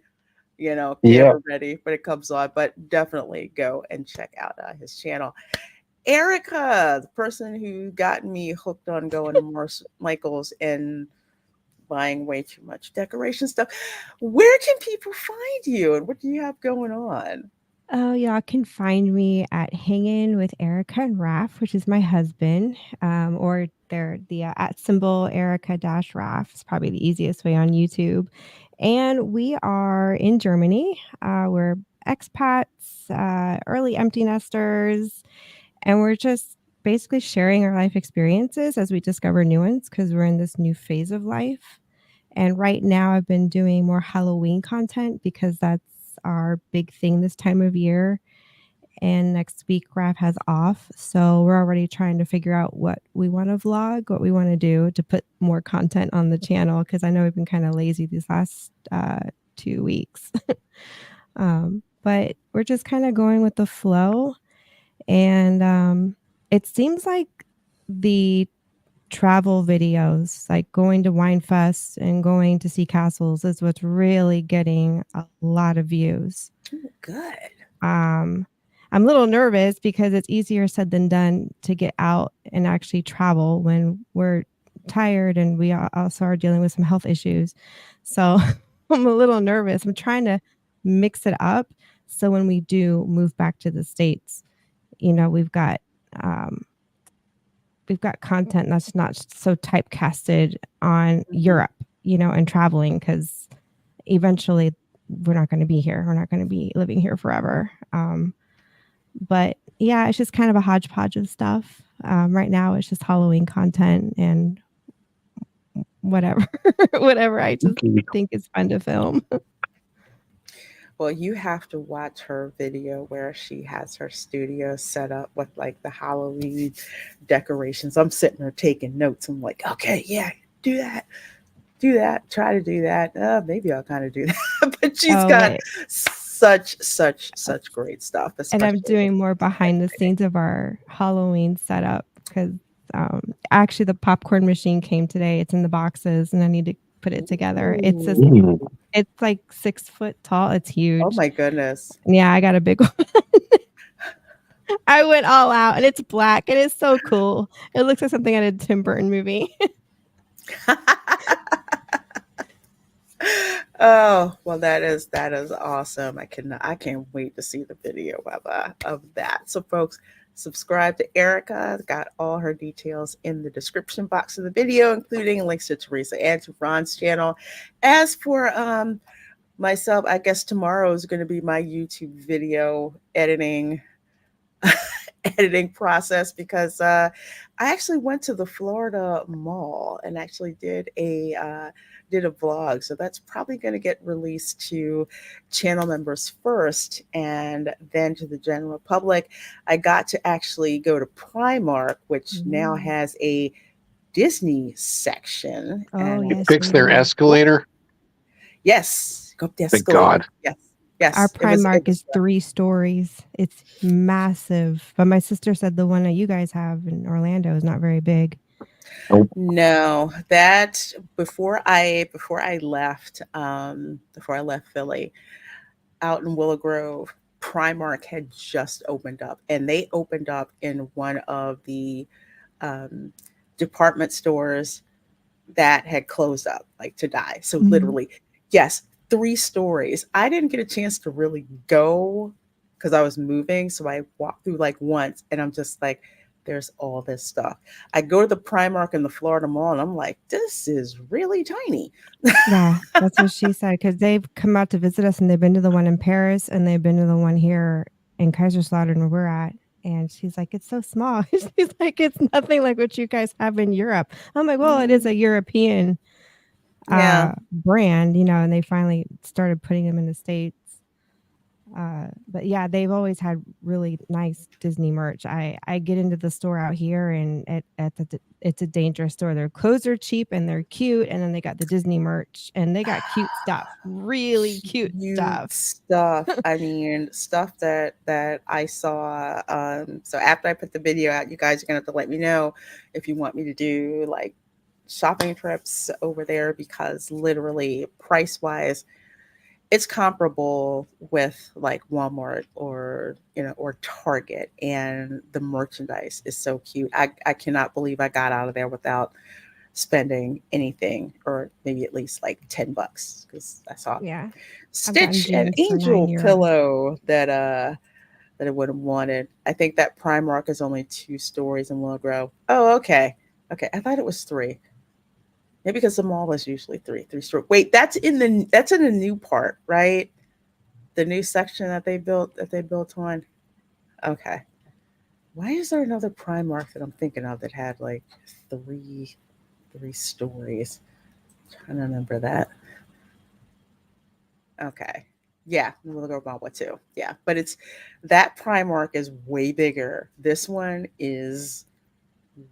camera ready when it comes on. But definitely go and check out his channel. Erica, the person who got me hooked on going to Morris Michaels and buying way too much decoration stuff. Where can people find you, and what do you have going on? Oh, y'all can find me at Hanging with Erica and Raph, which is my husband, or they're the at symbol Erica-Raph is probably the easiest way on YouTube. And we are in Germany. We're expats, early empty nesters, and we're just basically sharing our life experiences as we discover new ones, because we're in this new phase of life. And right now I've been doing more Halloween content because that's our big thing this time of year. And next week Raph has off, so we're already trying to figure out what we want to vlog, what we want to do to put more content on the channel, because I know we've been kind of lazy these last 2 weeks. But we're just kind of going with the flow, and it seems like the travel videos, like going to wine fests and going to see castles, is what's really getting a lot of views. Good. I'm a little nervous because it's easier said than done to get out and actually travel when we're tired, and we also are dealing with some health issues. So I'm a little nervous. I'm trying to mix it up so when we do move back to the States, we've got content that's not so typecasted on Europe, and traveling, because eventually we're not going to be here. We're not going to be living here forever. But yeah, it's just kind of a hodgepodge of stuff. Right now it's just Halloween content and whatever, whatever I just think is fun to film. Well, you have to watch her video where she has her studio set up with like the Halloween decorations. I'm sitting there taking notes. I'm like, okay, yeah, do that, try to do that. Maybe I'll kind of do that. But she's got Wait. such great stuff. And I'm Especially doing more behind the scenes of our Halloween setup because actually the popcorn machine came today. It's in the boxes and I need to put it together. It's like 6 foot tall. It's huge. Oh my goodness. Yeah, I got a big one. I went all out and it's black and it's so cool. It looks like something out of a Tim Burton movie. Oh, well, that is awesome. I can't wait to see the video of that. So folks, subscribe to Erica. Got all her details in the description box of the video, including links to Teresa and to Ron's channel. As for myself, I guess tomorrow is going to be my YouTube video editing process because I actually went to the Florida Mall and actually did a vlog. So that's probably going to get released to channel members first and then to the general public. I got to actually go to Primark, which now has a Disney section. Oh, It fixed their escalator. Yes. Go up the Thank escalator. God. Yes. Our Primark is 3 stories. It's massive. But my sister said the one that you guys have in Orlando is not very big. No, that before I left Philly, out in Willow Grove, Primark had just opened up, and they opened up in one of the department stores that had closed up, like to die. So literally, yes, 3 stories. I didn't get a chance to really go because I was moving, so I walked through like once, and I'm just like, there's all this stuff. I go to the Primark in the Florida Mall and I'm like, this is really tiny. Yeah, that's what she said. Because they've come out to visit us and they've been to the one in Paris and they've been to the one here in Kaiserslautern where we're at. And she's like, it's so small. She's like, it's nothing like what you guys have in Europe. I'm like, well, it is a European brand, and they finally started putting them in the States. But yeah, they've always had really nice Disney merch. I get into the store out here and it's a dangerous store. Their clothes are cheap and they're cute. And then they got the Disney merch and they got cute stuff, really cute stuff. I mean, stuff that I saw. So after I put the video out, you guys are going to have to let me know if you want me to do like shopping trips over there, because literally price wise, it's comparable with like Walmart or Target, and the merchandise is so cute. I cannot believe I got out of there without spending anything, or maybe at least like $10, because I saw Stitch and Angel pillow that I would have wanted. I think that Primark is only 2 stories in Willow Grove. Oh, okay. I thought it was 3. Maybe because the mall is usually 3 stories. Wait, that's in the new part, right? The new section that they built on. Okay. Why is there another Primark that I'm thinking of that had like 3 stories? I'm trying to remember that. Okay. Yeah, we'll go about what too. Yeah, but that Primark is way bigger. This one is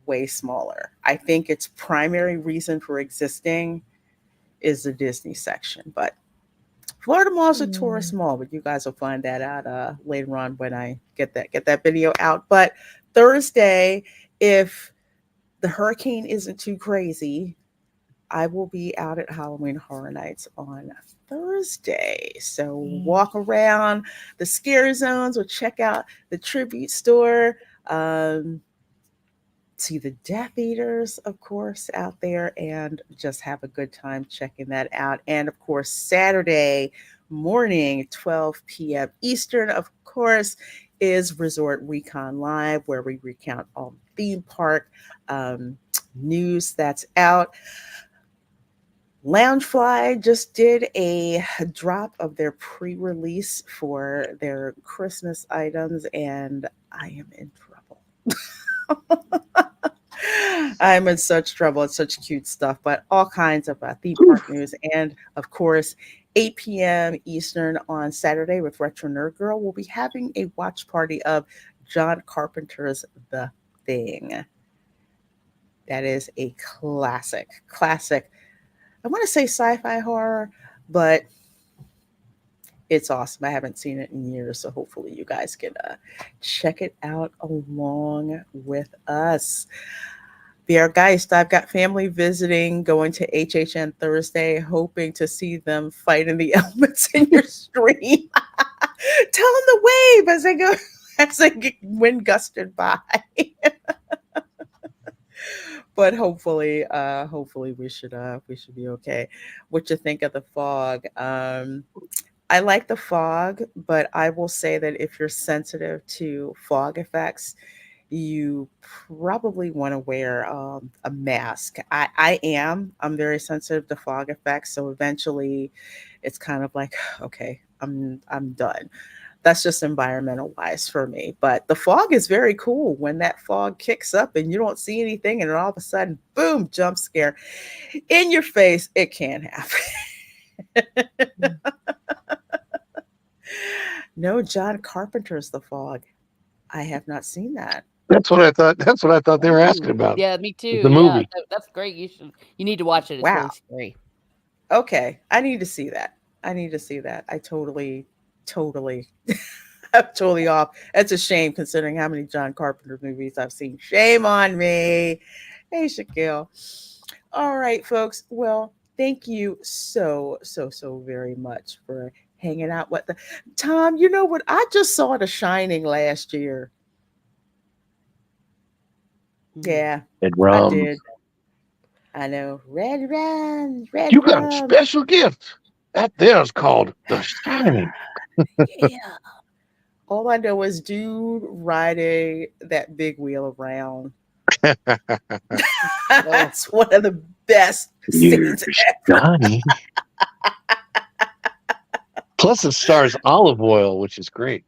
way smaller. I think its primary reason for existing is the Disney section, but Florida Mall is a tourist mall, but you guys will find that out later on when I get that video out. But Thursday, if the hurricane isn't too crazy, I will be out at Halloween Horror Nights on Thursday. So walk around the scare zones or check out the tribute store. See the Death Eaters, of course, out there, and just have a good time checking that out. And of course, Saturday morning, 12 p.m. Eastern, of course, is Resort Recon Live, where we recount all theme park news that's out. Loungefly just did a drop of their pre-release for their Christmas items, and I am in trouble. I'm in such trouble. It's such cute stuff, but all kinds of theme park news. And of course, 8 p.m. Eastern on Saturday with Retro Nerd Girl, we'll be having a watch party of John Carpenter's The Thing. That is a classic. I want to say sci-fi horror, but it's awesome. I haven't seen it in years, so hopefully you guys can check it out along with us. Geist, I've got family visiting, going to HHN Thursday, hoping to see them fight in the elements in your stream. Tell them to wave as they go, as they get wind gusted by. But hopefully we should be okay. What you think of the fog? I like the fog, but I will say that if you're sensitive to fog effects, you probably want to wear a mask. I'm very sensitive to fog effects, so eventually it's kind of like, okay, I'm done. That's just environmental wise for me. But the fog is very cool when that fog kicks up and you don't see anything, and then all of a sudden, boom, jump scare in your face. It can happen. No, John Carpenter's The Fog. I have not seen that. That's what I thought. That's what I thought they were asking about. Yeah, me too. The movie. That's great. You need to watch it. It's Wow. really scary. Okay, I need to see that. I totally I'm totally off. It's a shame considering how many John Carpenter movies I've seen. Shame on me. Hey, Shaquille. All right, folks. Well, thank you so very much for hanging out with the Tom. You know what? I just saw The Shining last year. Yeah, Red rum. I did. I know. Red rum. You got a special gift. That there's called The Shining. Yeah. All I know is dude riding that big wheel around. That's one of the best scenes ever. Johnny. Plus, it stars Olive Oil, which is great.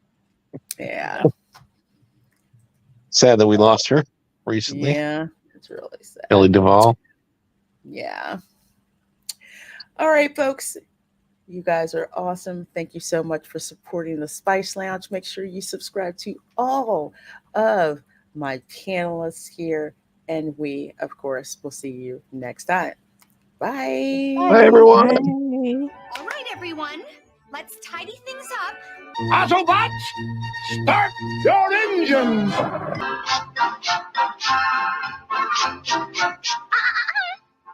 Yeah. Sad that we lost her recently. Yeah, it's really sad. Ellie Duvall. Yeah. All right, folks. You guys are awesome. Thank you so much for supporting the Spice Lounge. Make sure you subscribe to all of my panelists here. And we, of course, will see you next time. Bye. Bye, everyone. Bye. All right, everyone. Let's tidy things up. Autobots, start your engines!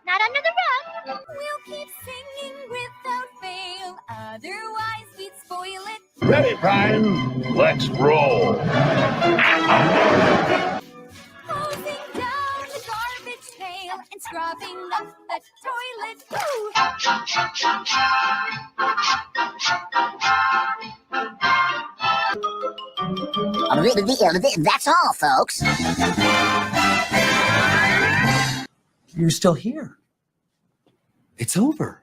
Not under the rug. We'll keep singing without fail. Otherwise, we'd spoil it. Ready, Prime? Let's roll. Hosing down the garbage pail and scrubbing up the toilet. Ooh. That's all, folks. You're still here. It's over.